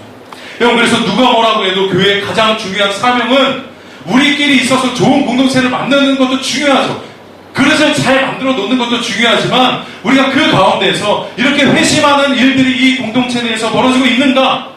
[SPEAKER 4] 여러분, 그래서 누가 뭐라고 해도 교회의 가장 중요한 사명은 우리끼리 있어서 좋은 공동체를 만드는 것도 중요하죠. 그릇을 잘 만들어 놓는 것도 중요하지만 우리가 그 가운데에서 이렇게 회심하는 일들이 이 공동체 내에서 벌어지고 있는가?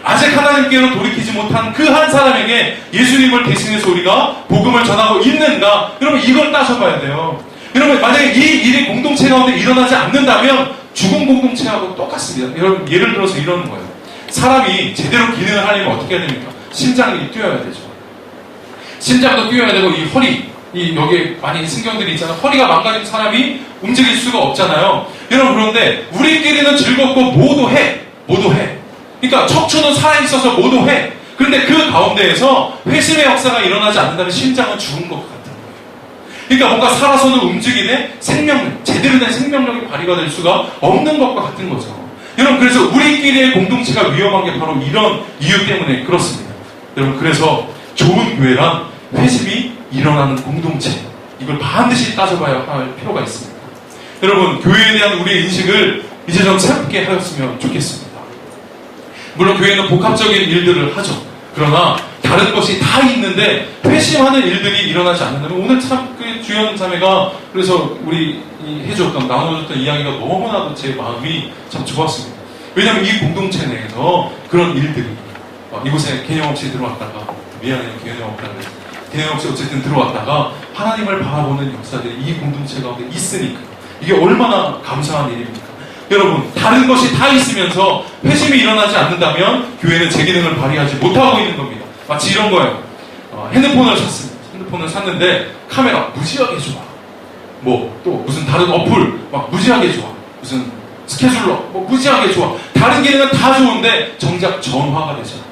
[SPEAKER 4] 아직 하나님께로 돌이키지 못한 그 한 사람에게 예수님을 대신해서 우리가 복음을 전하고 있는가? 여러분, 이걸 따져봐야 돼요. 여러분, 만약에 이 일이 공동체 가운데 일어나지 않는다면 죽은 공동체하고 똑같습니다. 여러분, 예를 들어서 이러는 거예요. 사람이 제대로 기능을 하려면 어떻게 해야 됩니까? 심장이 뛰어야 되죠. 심장도 뛰어야 되고 이 허리, 여기에 많이 신경들이 있잖아요. 허리가 망가진 사람이 움직일 수가 없잖아요. 여러분, 그런데 우리끼리는 즐겁고 모두 해. 그러니까 척추는 살아있어서 모두 해. 그런데 그 가운데에서 회심의 역사가 일어나지 않는다면 심장은 죽은 것 같은 거예요. 그러니까 뭔가 살아서는 움직이되 생명력, 제대로 된 생명력이 발휘가 될 수가 없는 것과 같은 거죠. 여러분, 그래서 우리끼리의 공동체가 위험한 게 바로 이런 이유 때문에 그렇습니다. 여러분, 그래서 좋은 교회란 회심이 일어나는 공동체, 이걸 반드시 따져봐야 할 필요가 있습니다. 여러분, 교회에 대한 우리의 인식을 이제 좀 새롭게 하였으면 좋겠습니다. 물론 교회는 복합적인 일들을 하죠. 그러나 다른 것이 다 있는데 회심하는 일들이 일어나지 않는다면 오늘 참 그 주연 자매가 그래서 우리 해줬던 나눠줬던 이야기가 너무나도 제 마음이 참 좋았습니다. 왜냐하면 이 공동체 내에서 그런 일들이 이곳에 개념 없이 들어왔다가 미안해요, 개념 없다고 해서 개념 없이 어쨌든 들어왔다가 하나님을 바라보는 역사들이 이 공동체 가운데 있으니까 이게 얼마나 감사한 일입니까? 여러분, 다른 것이 다 있으면서 회심이 일어나지 않는다면 교회는 제 기능을 발휘하지 못하고 있는 겁니다. 마치 이런 거예요. 핸드폰을 샀습니다. 핸드폰을 샀는데 카메라 무지하게 좋아. 또 무슨 다른 어플 막 무지하게 좋아. 무슨 스케줄러 무지하게 좋아. 다른 기능은 다 좋은데 정작 전화가 되지 않아.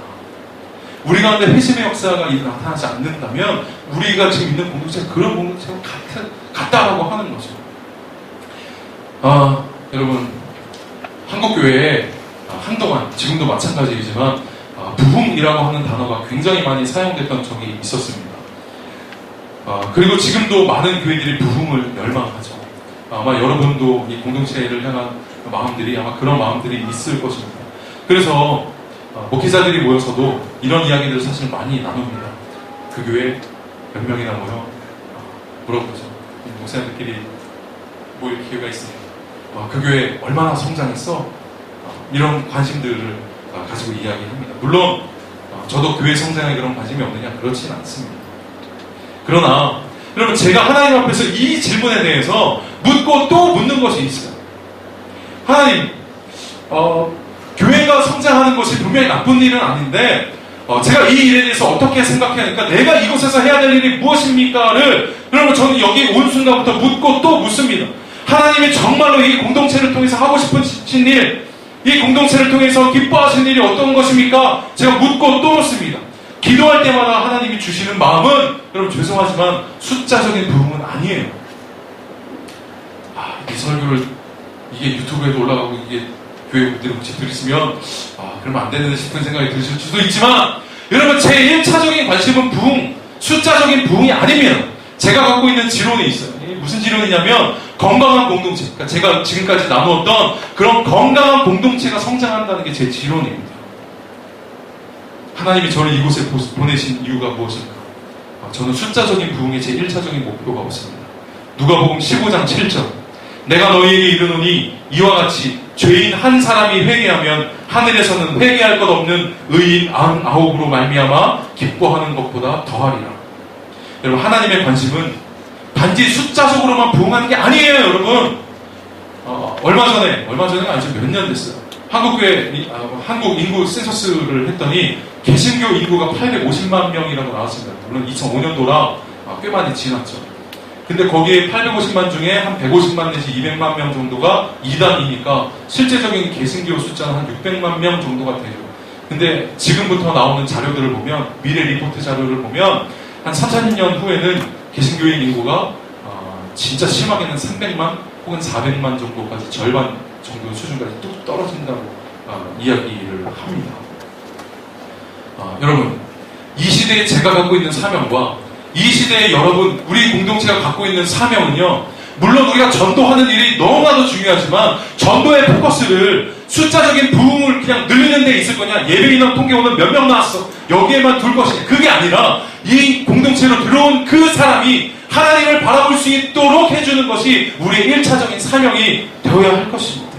[SPEAKER 4] 우리 가운데 회심의 역사가 나타나지 않는다면 우리가 지금 있는 공동체가 그런 공동체와 같다라고 하는 거죠. 여러분, 한국교회에 한동안, 지금도 마찬가지이지만 부흥이라고 하는 단어가 굉장히 많이 사용됐던 적이 있었습니다. 그리고 지금도 많은 교회들이 부흥을 열망하죠. 아마 여러분도 이 공동체를 향한 마음들이 아마 그런 마음들이 있을 것입니다. 그래서 목회자들이 모여서도 이런 이야기들을 사실 많이 나눕니다. 그 교회 몇 명이나 모여 물어보죠. 목사님들끼리 모일 기회가 있으니까 그 교회 얼마나 성장했어? 이런 관심들을 가지고 이야기합니다. 물론 저도 교회 성장에 그런 관심이 없느냐? 그렇지는 않습니다. 그러나 여러분, 제가 하나님 앞에서 이 질문에 대해서 묻고 또 묻는 것이 있어요. 하나님, 교회가 성장하는 것이 분명히 나쁜 일은 아닌데 제가 이 일에 대해서 어떻게 생각해야 하니까 내가 이곳에서 해야 될 일이 무엇입니까를 여러분, 저는 여기 온 순간부터 묻고 또 묻습니다. 하나님이 정말로 이 공동체를 통해서 하고 싶으신 일, 이 공동체를 통해서 기뻐하시는 일이 어떤 것입니까? 제가 묻고 또 묻습니다. 기도할 때마다 하나님이 주시는 마음은 여러분, 죄송하지만 숫자적인 부흥은 아니에요. 이 설교를 이게 유튜브에도 올라가고 이게 교회 분들이 혹시 들으시면 그러면 안 되는데 싶은 생각이 드실 수도 있지만 여러분, 제 1차적인 관심은 부흥, 숫자적인 부흥이 아닙니다. 제가 갖고 있는 지론이 있어요. 무슨 지론이냐면 건강한 공동체. 그러니까 제가 지금까지 나누었던 그런 건강한 공동체가 성장한다는 게 제 지론입니다. 하나님이 저를 이곳에 보내신 이유가 무엇일까? 저는 숫자적인 부흥의 제 1차적인 목표가 없습니다. 누가복음 15장 7절. 내가 너희에게 이르노니 이와 같이 죄인 한 사람이 회개하면 하늘에서는 회개할 것 없는 의인 99으로 말미암아 기뻐하는 것보다 더하리라. 여러분, 하나님의 관심은 단지 숫자적으로만 부흥하는 게 아니에요, 여러분. 얼마 전에가 아니죠. 몇 년 됐어요. 한국 인구 센서스를 했더니 개신교 인구가 850만 명이라고 나왔습니다. 물론 2005년도라 꽤 많이 지났죠. 근데 거기에 850만 중에 한 150만 내지 200만 명 정도가 이단이니까 실제적인 개신교 숫자는 한 600만 명 정도가 되죠. 근데 지금부터 나오는 자료들을 보면, 미래 리포트 자료를 보면 한 3, 40년 후에는 개신교인 인구가 진짜 심하게는 300만 혹은 400만 정도까지 절반 정도 수준까지 뚝 떨어진다고 이야기를 합니다. 여러분, 이 시대에 제가 갖고 있는 사명과 이 시대에 여러분, 우리 공동체가 갖고 있는 사명은요, 물론 우리가 전도하는 일이 너무나도 중요하지만 전도의 포커스를 숫자적인 부흥을 그냥 늘리는 데 있을 거냐, 예배 인원 통계 오늘 몇 명 나왔어, 여기에만 둘 것이냐, 그게 아니라 이 공동체로 들어온 그 사람이 하나님을 바라볼 수 있도록 해주는 것이 우리의 1차적인 사명이 되어야 할 것입니다.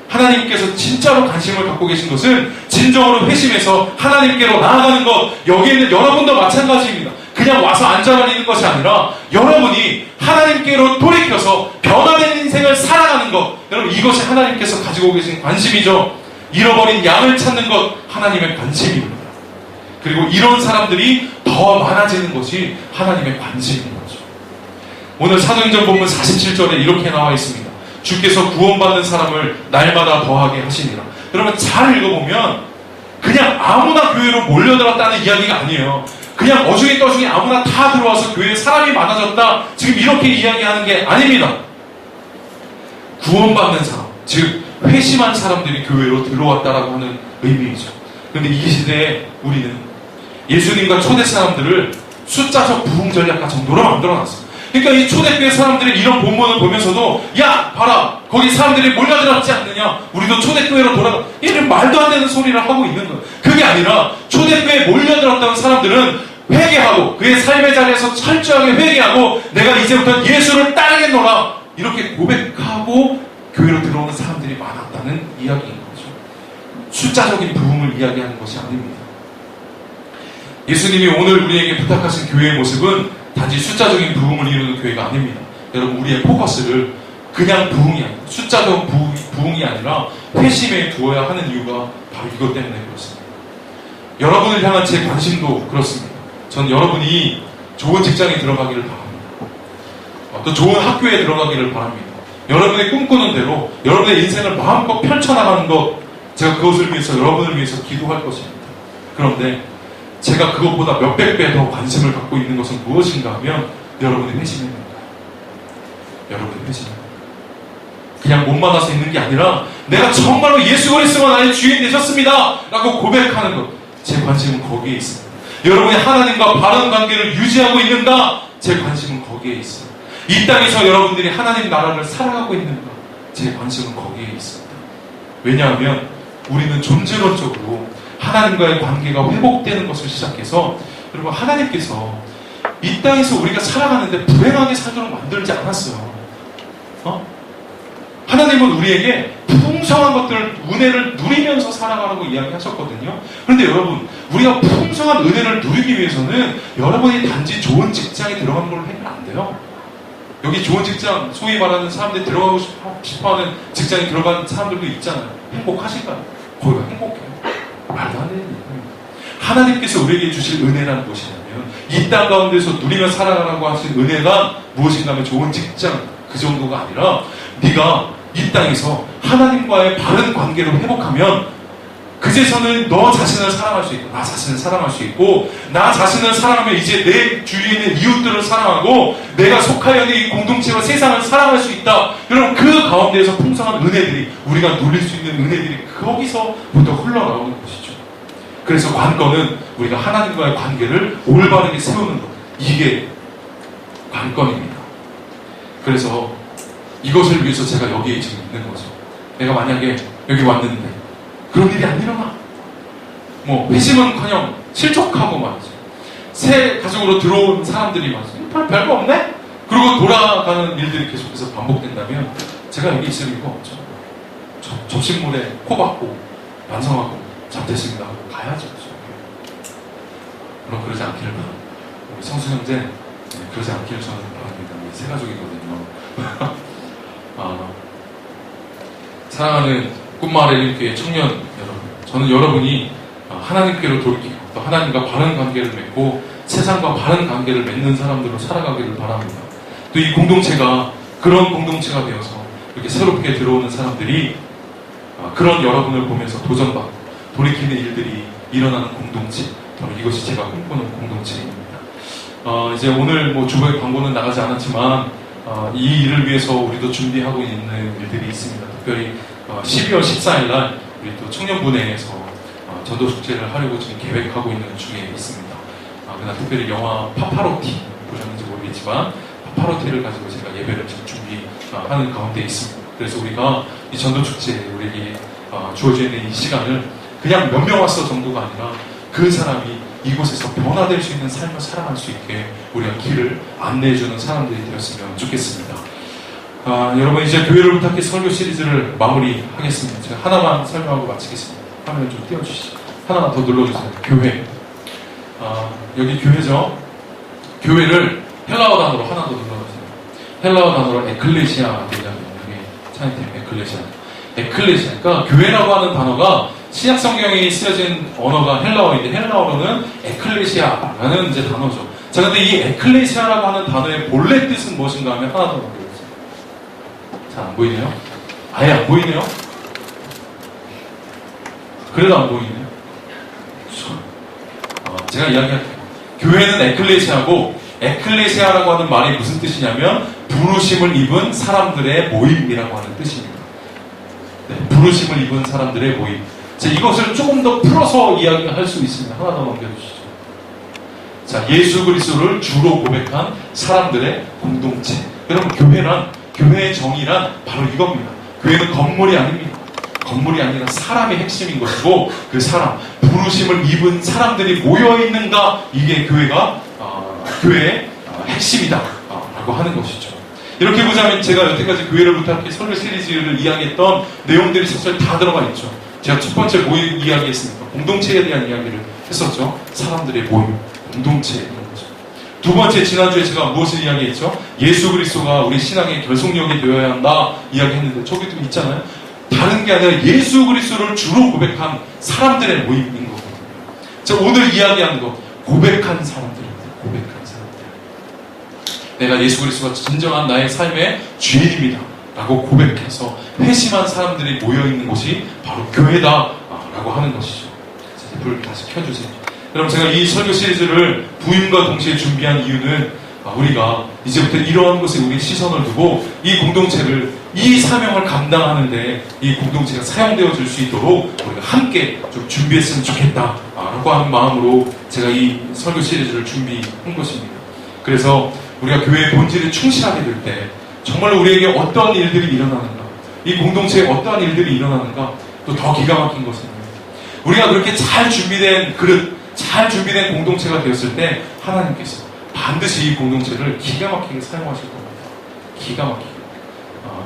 [SPEAKER 4] 하나님께서 진짜로 관심을 갖고 계신 것은 진정으로 회심해서 하나님께로 나아가는 것, 여기에 있는 여러분도 마찬가지입니다. 그냥 와서 앉아만 있는 것이 아니라 여러분이 하나님께로 돌이켜서 변화된 인생을 살아가는 것, 여러분 이것이 하나님께서 가지고 계신 관심이죠. 잃어버린 양을 찾는 것, 하나님의 관심입니다. 그리고 이런 사람들이 더 많아지는 것이 하나님의 관심인 거죠. 오늘 사도행전 본문 47절에 이렇게 나와 있습니다. 주께서 구원받는 사람을 날마다 더하게 하시니라. 여러분 잘 읽어보면 그냥 아무나 교회로 몰려들었다는 이야기가 아니에요. 그냥 어중이 떠중이 아무나 다 들어와서 교회에 사람이 많아졌다, 지금 이렇게 이야기하는 게 아닙니다. 구원받는 사람, 즉 회심한 사람들이 교회로 들어왔다라고 하는 의미이죠. 그런데 이 시대에 우리는 예수님과 초대 사람들을 숫자적 부흥 전략가 정도로 만들어놨어요. 그러니까 이 초대교회 사람들이 이런 본문을 보면서도, 야 봐라 거기 사람들이 몰려들었지 않느냐, 우리도 초대교회로 돌아가, 이런 말도 안 되는 소리를 하고 있는 거예요. 그게 아니라 초대교회에 몰려들었다는 사람들은 회개하고 그의 삶의 자리에서 철저하게 회개하고 내가 이제부터 예수를 따르겠노라 이렇게 고백하고 교회로 들어오는 사람들이 많았다는 이야기인 거죠. 숫자적인 부흥을 이야기하는 것이 아닙니다. 예수님이 오늘 우리에게 부탁하신 교회의 모습은 단지 숫자적인 부흥을 이루는 교회가 아닙니다. 여러분 우리의 포커스를 그냥 부흥이 아니라, 숫자적 부흥이 아니라 회심에 두어야 하는 이유가 바로 이것 때문에 그렇습니다. 여러분을 향한 제 관심도 그렇습니다. 저는 여러분이 좋은 직장에 들어가기를 바랍니다. 또 좋은 학교에 들어가기를 바랍니다. 여러분의 꿈꾸는 대로 여러분의 인생을 마음껏 펼쳐나가는 것, 제가 그것을 위해서 여러분을 위해서 기도할 것입니다. 그런데 제가 그것보다 몇백 배 더 관심을 갖고 있는 것은 무엇인가 하면 여러분의 회심입니다. 여러분의 회심. 그냥 몸만 와서 있는 게 아니라 내가 정말로 예수 그리스도가 나의 주인 되셨습니다 라고 고백하는 것, 제 관심은 거기에 있습니다. 여러분이 하나님과 바른 관계를 유지하고 있는가, 제 관심은 거기에 있어요. 이 땅에서 여러분들이 하나님 나라를 살아가고 있는가, 제 관심은 거기에 있습니다. 왜냐하면 우리는 존재론적으로 하나님과의 관계가 회복되는 것을 시작해서, 여러분 하나님께서 이 땅에서 우리가 살아가는데 불행하게 살도록 만들지 않았어요. 하나님은 우리에게 풍성한 것들, 은혜를 누리면서 살아가라고 이야기하셨거든요. 그런데 여러분, 우리가 풍성한 은혜를 누리기 위해서는 여러분이 단지 좋은 직장에 들어가는 걸로 해면 안 돼요. 여기 좋은 직장, 소위 말하는 사람들이 들어가고 싶어하는 직장에 들어가는 사람들도 있잖아요. 행복하실까요? 거기가 행복해요. 말도 안 되는 얘기입니다. 하나님께서 우리에게 주실 은혜라는 것이냐면 이 땅 가운데서 누리며 살아가라고 하신 은혜가 무엇인가 하면 좋은 직장, 그 정도가 아니라 네가 이 땅에서 하나님과의 바른 관계를 회복하면 그제서는 너 자신을 사랑할 수 있고 나 자신을 사랑할 수 있고, 나 자신을 사랑하면 이제 내 주위에 있는 이웃들을 사랑하고 내가 속하여 있는 이 공동체와 세상을 사랑할 수 있다. 여러분 그 가운데에서 풍성한 은혜들이, 우리가 누릴 수 있는 은혜들이 거기서부터 흘러나오는 것이죠. 그래서 관건은 우리가 하나님과의 관계를 올바르게 세우는 것, 이게 관건입니다. 그래서 이것을 위해서 제가 여기에 지금 있는 거죠. 내가 만약에 여기 왔는데 그런 일이 안 일어나, 회심은커녕 실족하고 말이죠. 새 가족으로 들어온 사람들이 말이죠. 별거 없네? 그리고 돌아가는 일들이 계속해서 반복된다면 제가 여기 있을 이유가 없죠. 접신물에 코 박고 반성하고 잘됐습니다 하고 가야죠. 물론 그러지 않기를 바랍니다. 우리 성수 형제 그러지 않기를 저는 바랍니다. 우리 새 가족이거든요. 사랑하는 꿈마을 에림교회 청년 여러분, 저는 여러분이 하나님께로 돌이키고 또 하나님과 바른 관계를 맺고 세상과 바른 관계를 맺는 사람들로 살아가기를 바랍니다. 또 이 공동체가 그런 공동체가 되어서 이렇게 새롭게 들어오는 사람들이 그런 여러분을 보면서 도전받고 돌이키는 일들이 일어나는 공동체, 바로 이것이 제가 꿈꾸는 공동체입니다. 이제 오늘 뭐 주보에 광고는 나가지 않았지만 이 일을 위해서 우리도 준비하고 있는 일들이 있습니다. 특별히 12월 14일 날 우리 또 청년부내에서 전도 축제를 하려고 지금 계획하고 있는 중에 있습니다. 그날 특별히 영화 파파로티 보셨는지 모르겠지만 파파로티를 가지고 제가 예배를 지금 준비하는 가운데 있습니다. 그래서 우리가 이 전도 축제에 우리에게 주어져 있는 이 시간을 그냥 몇 명 왔어 정도가 아니라 그 사람이 이곳에서 변화될 수 있는 삶을 살아갈 수 있게 우리가 길을 안내해주는 사람들이 되었으면 좋겠습니다. 여러분 이제 교회를 부탁해 설교 시리즈를 마무리하겠습니다. 제가 하나만 설명하고 마치겠습니다. 화면을 좀 띄워주시죠. 하나만 더 눌러주세요. 교회. 여기 교회죠. 교회를 헬라어 단어로 하나 더 눌러주세요. 헬라어 단어로 에클레시아라고 이야기합니다. 여기 차이템 에클레시아. 에클레시아. 그러니까 교회라고 하는 단어가 신약 성경에 쓰여진 언어가 헬라어인데 헬라어로는 에클레시아라는 이제 단어죠. 자, 근데 이 에클레시아라고 하는 단어의 본래 뜻은 무엇인가 하면 하나 더 넘겨주세요. 잘 안 보이네요? 아예 안 보이네요? 그래도 안 보이네요? 제가 이야기할게요. 교회는 에클레시아고 에클레시아라고 하는 말이 무슨 뜻이냐면 부르심을 입은 사람들의 모임이라고 하는 뜻입니다. 네, 부르심을 입은 사람들의 모임. 자, 이것을 조금 더 풀어서 이야기할 수 있습니다. 하나 더 넘겨주시죠. 자, 예수 그리스도를 주로 고백한 사람들의 공동체. 여러분, 교회의 정의란 바로 이겁니다. 교회는 건물이 아닙니다. 건물이 아니라 사람의 핵심인 것이고 그 사람, 부르심을 입은 사람들이 모여있는가, 이게 교회의 핵심이다 라고 하는 것이죠. 이렇게 보자면 제가 여태까지 교회를 부탁해 설교 시리즈를 이야기했던 내용들이 사실 다 들어가 있죠. 제가 첫 번째 뭐 이야기했습니까? 공동체에 대한 이야기를 했었죠. 사람들의 모임, 공동체 이런 거죠. 두 번째, 지난주에 제가 무엇을 이야기했죠? 예수 그리스도가 우리 신앙의 결속력이 되어야 한다 이야기했는데 저기도 있잖아요. 다른 게 아니라 예수 그리스도를 주로 고백한 사람들의 모임인 거거든요. 자, 오늘 이야기하는 것, 고백한 사람들입니다. 고백한 사람들. 내가 예수 그리스도가 진정한 나의 삶의 주인입니다 라고 고백해서 회심한 사람들이 모여있는 곳이 바로 교회다 라고 하는 것이죠. 자, 불 다시 켜주세요. 여러분, 제가 이 설교 시리즈를 부임과 동시에 준비한 이유는 우리가 이제부터 이러한 곳에 우리 시선을 두고 이 공동체를, 이 사명을 감당하는데 이 공동체가 사용되어 줄 수 있도록 우리가 함께 좀 준비했으면 좋겠다 라고 하는 마음으로 제가 이 설교 시리즈를 준비한 것입니다. 그래서 우리가 교회의 본질에 충실하게 될 때 정말로 우리에게 어떠한 일들이 일어나는가, 이 공동체에 어떠한 일들이 일어나는가, 또 더 기가 막힌 것은 우리가 그렇게 잘 준비된 그릇, 잘 준비된 공동체가 되었을 때 하나님께서 반드시 이 공동체를 기가 막히게 사용하실 겁니다. 기가 막히게.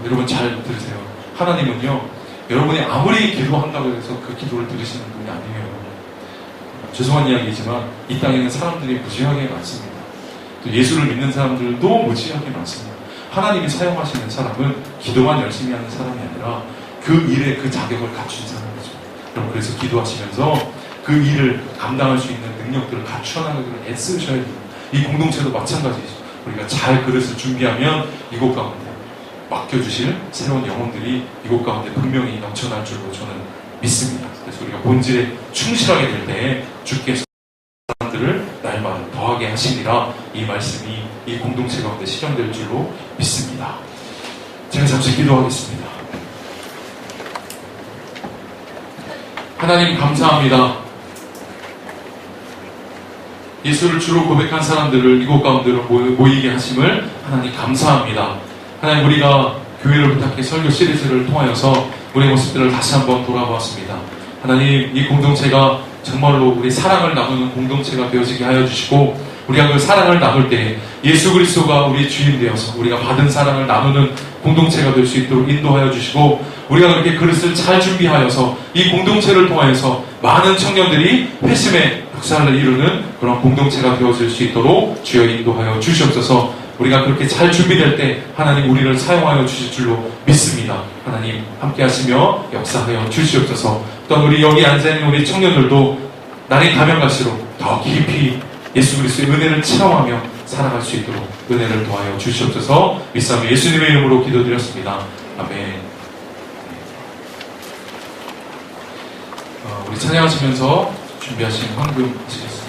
[SPEAKER 4] 여러분 잘 들으세요. 하나님은요, 여러분이 아무리 기도한다고 해서 그 기도를 들으시는 분이 아니에요. 죄송한 이야기지만 이 땅에는 사람들이 무지하게 많습니다. 또 예수를 믿는 사람들도 무지하게 많습니다. 하나님이 사용하시는 사람은 기도만 열심히 하는 사람이 아니라 그 일에 그 자격을 갖춘 사람이죠. 여러분, 그래서 기도하시면서 그 일을 감당할 수 있는 능력들을 갖춰나가기를 애쓰셔야 됩니다. 이 공동체도 마찬가지죠. 우리가 잘 그릇을 준비하면 이곳 가운데 맡겨주실 새로운 영혼들이 이곳 가운데 분명히 넘쳐날 줄로 저는 믿습니다. 그래서 우리가 본질에 충실하게 될 때 주께서 사람들을 날마다 더하게 하시니라, 이 말씀이 이 공동체 가운데 실현될 줄로 믿습니다. 제가 잠시 기도하겠습니다. 하나님 감사합니다. 예수를 주로 고백한 사람들을 이곳 가운데로 모이게 하심을 하나님 감사합니다. 하나님, 우리가 교회를 부탁해 설교 시리즈를 통하여서 우리의 모습들을 다시 한번 돌아보았습니다. 하나님, 이 공동체가 정말로 우리 사랑을 나누는 공동체가 되어지게 하여 주시고, 우리가 그 사랑을 나눌 때 예수 그리스도가 우리의 주인 되어서 우리가 받은 사랑을 나누는 공동체가 될 수 있도록 인도하여 주시고, 우리가 그렇게 그릇을 잘 준비하여서 이 공동체를 통하여서 많은 청년들이 회심의 역사를 이루는 그런 공동체가 되어질 수 있도록 주여 인도하여 주시옵소서. 우리가 그렇게 잘 준비될 때 하나님 우리를 사용하여 주실 줄로 믿습니다. 하나님 함께 하시며 역사하여 주시옵소서. 또한 우리 여기 앉아있는 우리 청년들도 날이 가면 갈수록 더 깊이 예수 그리스도의 은혜를 체험하며 살아갈 수 있도록 은혜를 도하여 주시옵소서. 믿사오며 예수님의 이름으로 기도드렸습니다. 아멘. 우리 찬양하시면서 준비하신 헌금 하시겠습니다.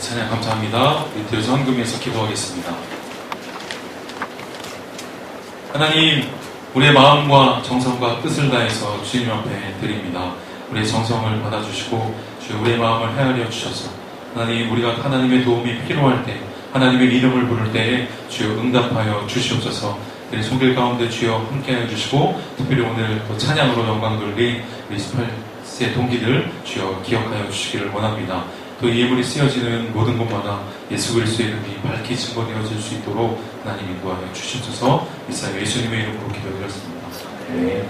[SPEAKER 4] 찬양 감사합니다. 뒤에서 헌금해서 기도하겠습니다. 하나님, 우리의 마음과 정성과 뜻을 다해서 주님 앞에 드립니다. 우리의 정성을 받아주시고 주여 우리의 마음을 헤아려 주셔서 하나님, 우리가 하나님의 도움이 필요할 때, 하나님의 이름을 부를 때에 주여 응답하여 주시옵소서. 우리 손길 가운데 주여 함께하여 주시고, 특별히 오늘 그 찬양으로 영광 돌린 우리 18세 동기들 주여 기억하여 주시기를 원합니다. 또 이 예물이 쓰여지는 모든 곳마다 예수 그리스도의 이름이 밝히 증거되어질 수 있도록 하나님 인도하여 주시옵소서. 믿사오며 예수님의 이름으로 기도드렸습니다. 네.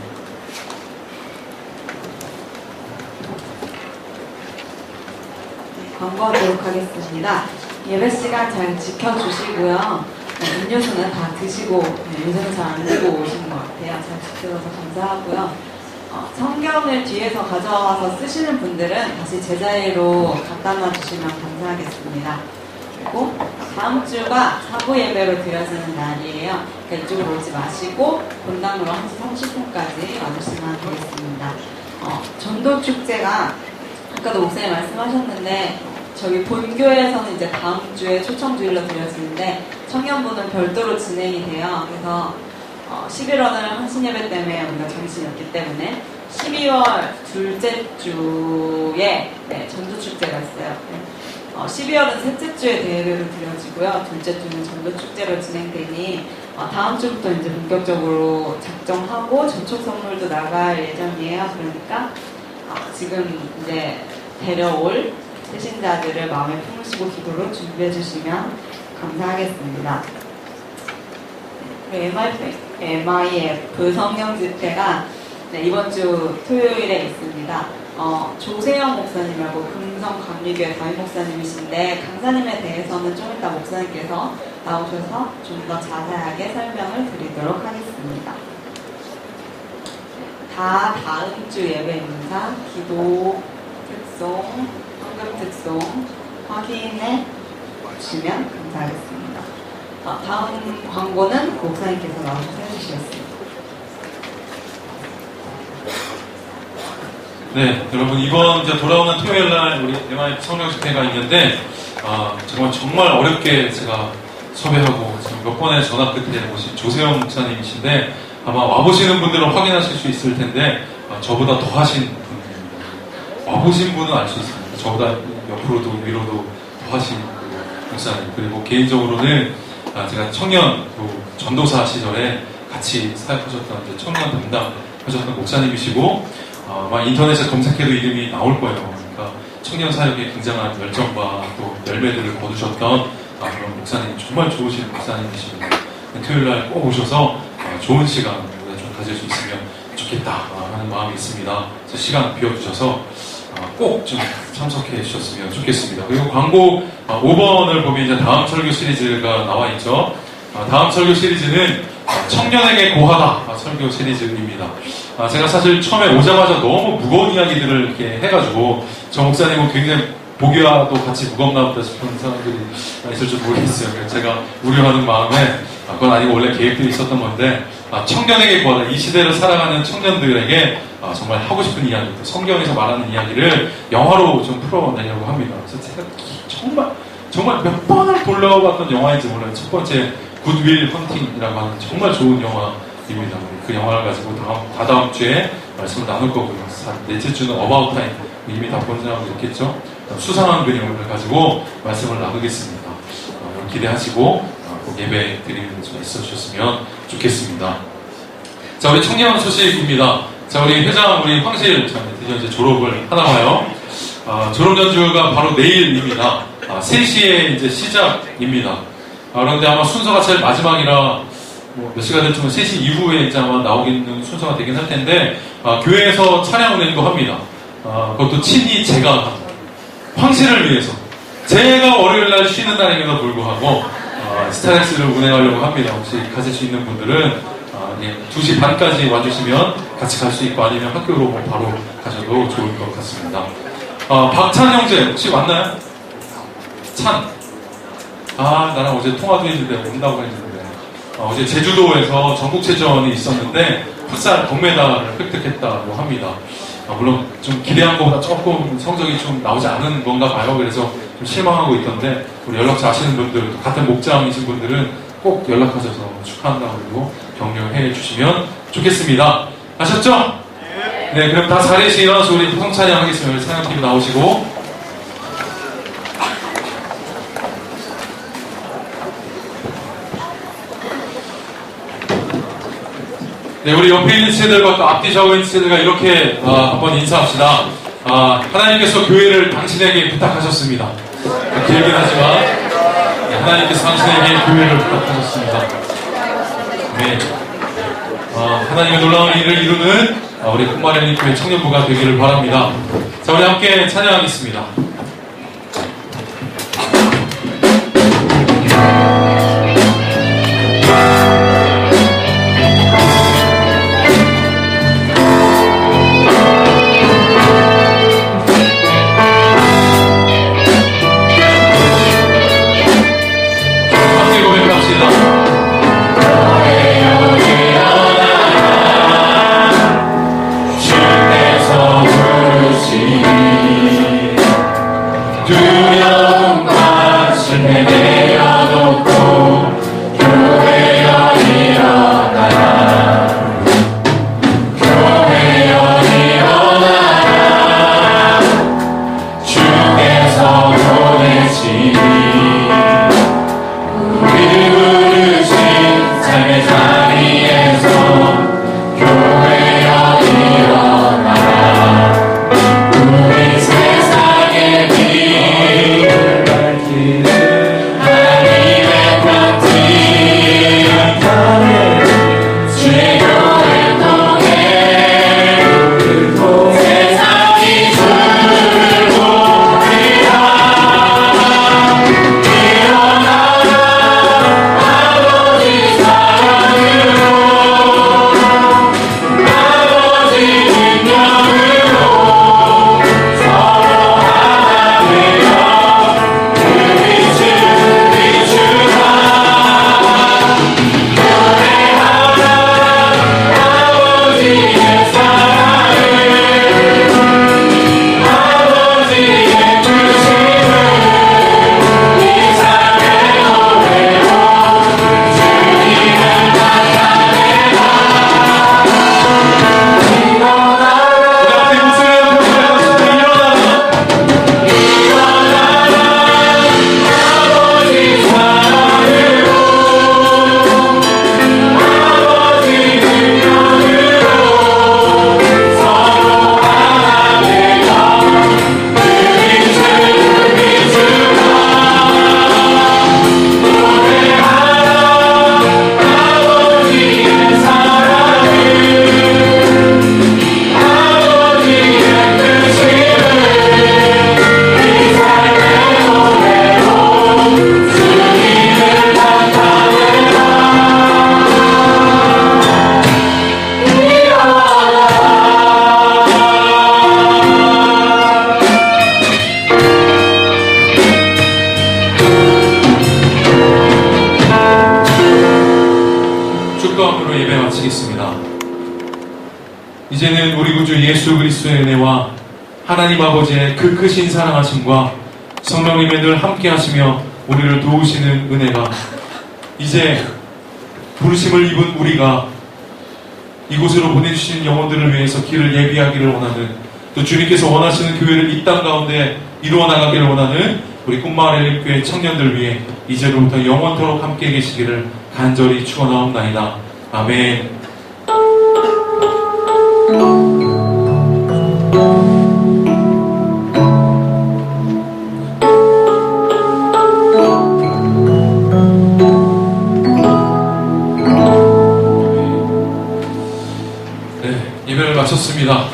[SPEAKER 5] 광고하도록 하겠습니다. 예배 시간 잘 지켜주시고요. 음료수는 다 드시고, 요새는 잘 안 들고 오시는 것 같아요. 잘 지켜줘서 감사하고요. 성경을 뒤에서 가져와서 쓰시는 분들은 다시 제자리로 갖다 놔주시면 감사하겠습니다. 그리고 다음 주가 사부 예배로 드려지는 날이에요. 그러니까 이쪽으로 오지 마시고 본당으로 1시 30분까지 와주시면 되겠습니다. 전도축제가 아까도 목사님 말씀하셨는데 저희 본교회에서는 이제 다음 주에 초청주일로 드려지는데 청년부는 별도로 진행이 돼요. 그래서 11월은 한신예배 때문에 우리가 정신이 없기 때문에 12월 둘째 주에 전도축제가 있어요. 12월은 셋째 주에 대회로 드려지고요. 둘째 주는 전도축제로 진행되니 다음 주부터 이제 본격적으로 작정하고 전촉 선물도 나갈 예정이에요. 그러니까 지금 이제 데려올 세신자들을 마음에 품으시고 기도로 준비해 주시면 감사하겠습니다. MIF 성령 집회가 이번 주 토요일에 있습니다. 조세영 목사님하고 금성 감리교회 담임 목사님이신데 강사님에 대해서는 좀 이따 목사님께서 나오셔서 좀 더 자세하게 설명을 드리도록 하겠습니다. 다음 주 예배 인사, 기도 특송, 헌금 특송 확인해 주시면 감사하겠습니다. 다음 광고는 목사님께서 나오셔서 해주시겠습니다.
[SPEAKER 4] 네, 여러분 이번 이제 돌아오는 토요일 날 우리 MIF 성령 집회가 있는데 정말 어렵게 제가 섭외하고 지금 몇 번의 전화 끝에 오신 조세영 목사님이신데 아마 와보시는 분들은 확인하실 수 있을 텐데 저보다 더 하신 분입니다. 와보신 분은 알 수 있습니다. 저보다 옆으로도 위로도 더 하신 목사님. 그리고 개인적으로는 제가 청년 전도사 시절에 같이 사역하셨던 이제 청년 담당하셨던 목사님이시고 아마 인터넷에 검색해도 이름이 나올 거예요. 그러니까 청년 사역에 굉장한 열정과 또 열매들을 거두셨던 그런 목사님, 정말 좋으신 목사님이십니다. 토요일날 꼭 오셔서 좋은 시간 좀 가질 수 있으면 좋겠다 하는 마음이 있습니다. 그래서 시간 비워주셔서 꼭 좀 참석해 주셨으면 좋겠습니다. 그리고 광고 5번을 보면 이제 다음 설교 시리즈가 나와 있죠. 다음 설교 시리즈는 청년에게 고하다 설교 시리즈입니다. 제가 사실 처음에 오자마자 너무 무거운 이야기들을 이렇게 해가지고 저 목사님은 굉장히 보기와도 같이 무겁나 보다 싶은 사람들이 있을 줄 모르겠어요. 그래서 제가 우려하는 마음에 그건 아니고 원래 계획도 있었던 건데 청년에게 고하다, 이 시대를 살아가는 청년들에게 정말 하고 싶은 이야기, 성경에서 말하는 이야기를 영화로 좀 풀어내려고 합니다. 그래서 제가 정말 몇 번을 돌려봤던 영화인지 몰라요. 첫 번째 굿윌 헌팅이라고 하는 정말 좋은 영화입니다. 그 영화를 가지고 다다음 주에 말씀을 나눌 거고요. 넷째 주는 어바웃 타임, 이미 다 본 사람도 있겠죠. 수상한 그림을 가지고 말씀을 나누겠습니다. 기대하시고 꼭 예배 드리는 수 있어주셨으면 좋겠습니다. 자, 우리 청년 소식입니다. 자, 우리 회장, 우리 황실 드디어 이제 졸업을 하나 봐요. 졸업 연주가 바로 내일입니다. 3시에 이제 시작입니다. 그런데 아마 순서가 제일 마지막이라 몇 시가 될지는 3시 이후에 이제 아마 나오기는 순서가 되긴 할 텐데 교회에서 차량 운행도 합니다. 그것도 친히 제가 황실을 위해서 제가 월요일날 쉬는 날임에도 불구하고 스타렉스를 운행하려고 합니다. 혹시 가실 수 있는 분들은 2시 반까지 와주시면 같이 갈 수 있고 아니면 학교로 뭐 바로 가셔도 좋을 것 같습니다. 박찬 형제 혹시 왔나요? 찬. 나랑 어제 통화도 했는데 온다고 했는데 어제 제주도에서 전국체전이 있었는데 풋살 동메달을 획득했다고 합니다. 물론 좀 기대한 것보다 조금 성적이 좀 나오지 않은 건가 봐요. 그래서 좀 실망하고 있던데 우리 연락처 아시는 분들, 같은 목장이신 분들은 꼭 연락하셔서 축하한다고 그리고 격려해 주시면 좋겠습니다. 아셨죠? 네, 그럼 다 자리에서 일어나서 우리 성찬양 하겠습니다. 찬양팀 나오시고. 네, 우리 옆에 있는 지체들과 또 앞뒤 좌우에 있는 지체들과 이렇게 한번 인사합시다. 하나님께서 교회를 당신에게 부탁하셨습니다. 길긴 하지만 하나님께서 당신에게 교회를 부탁하셨습니다. 네, 하나님의 놀라운 일을 이루는 우리 콧마련이 교회 청년부가 되기를 바랍니다. 자, 우리 함께 찬양하겠습니다.
[SPEAKER 6] 주께서 부르시니
[SPEAKER 4] 기도로 예배 마치겠습니다. 이제는 우리 구주 예수 그리스도의 은혜와 하나님 아버지의 그 크신 사랑하심과 성령님의 늘 함께 하시며 우리를 도우시는 은혜가 이제 부르심을 입은 우리가 이곳으로 보내주신 영혼들을 위해서 길을 예비하기를 원하는, 또 주님께서 원하시는 교회를 이 땅 가운데 이루어 나가기를 원하는 우리 꿈마을 엘립교회 청년들 위해 이제로부터 영원토록 함께 계시기를 간절히 축원하옵나이다. 아멘. 네, 예배를 마쳤습니다.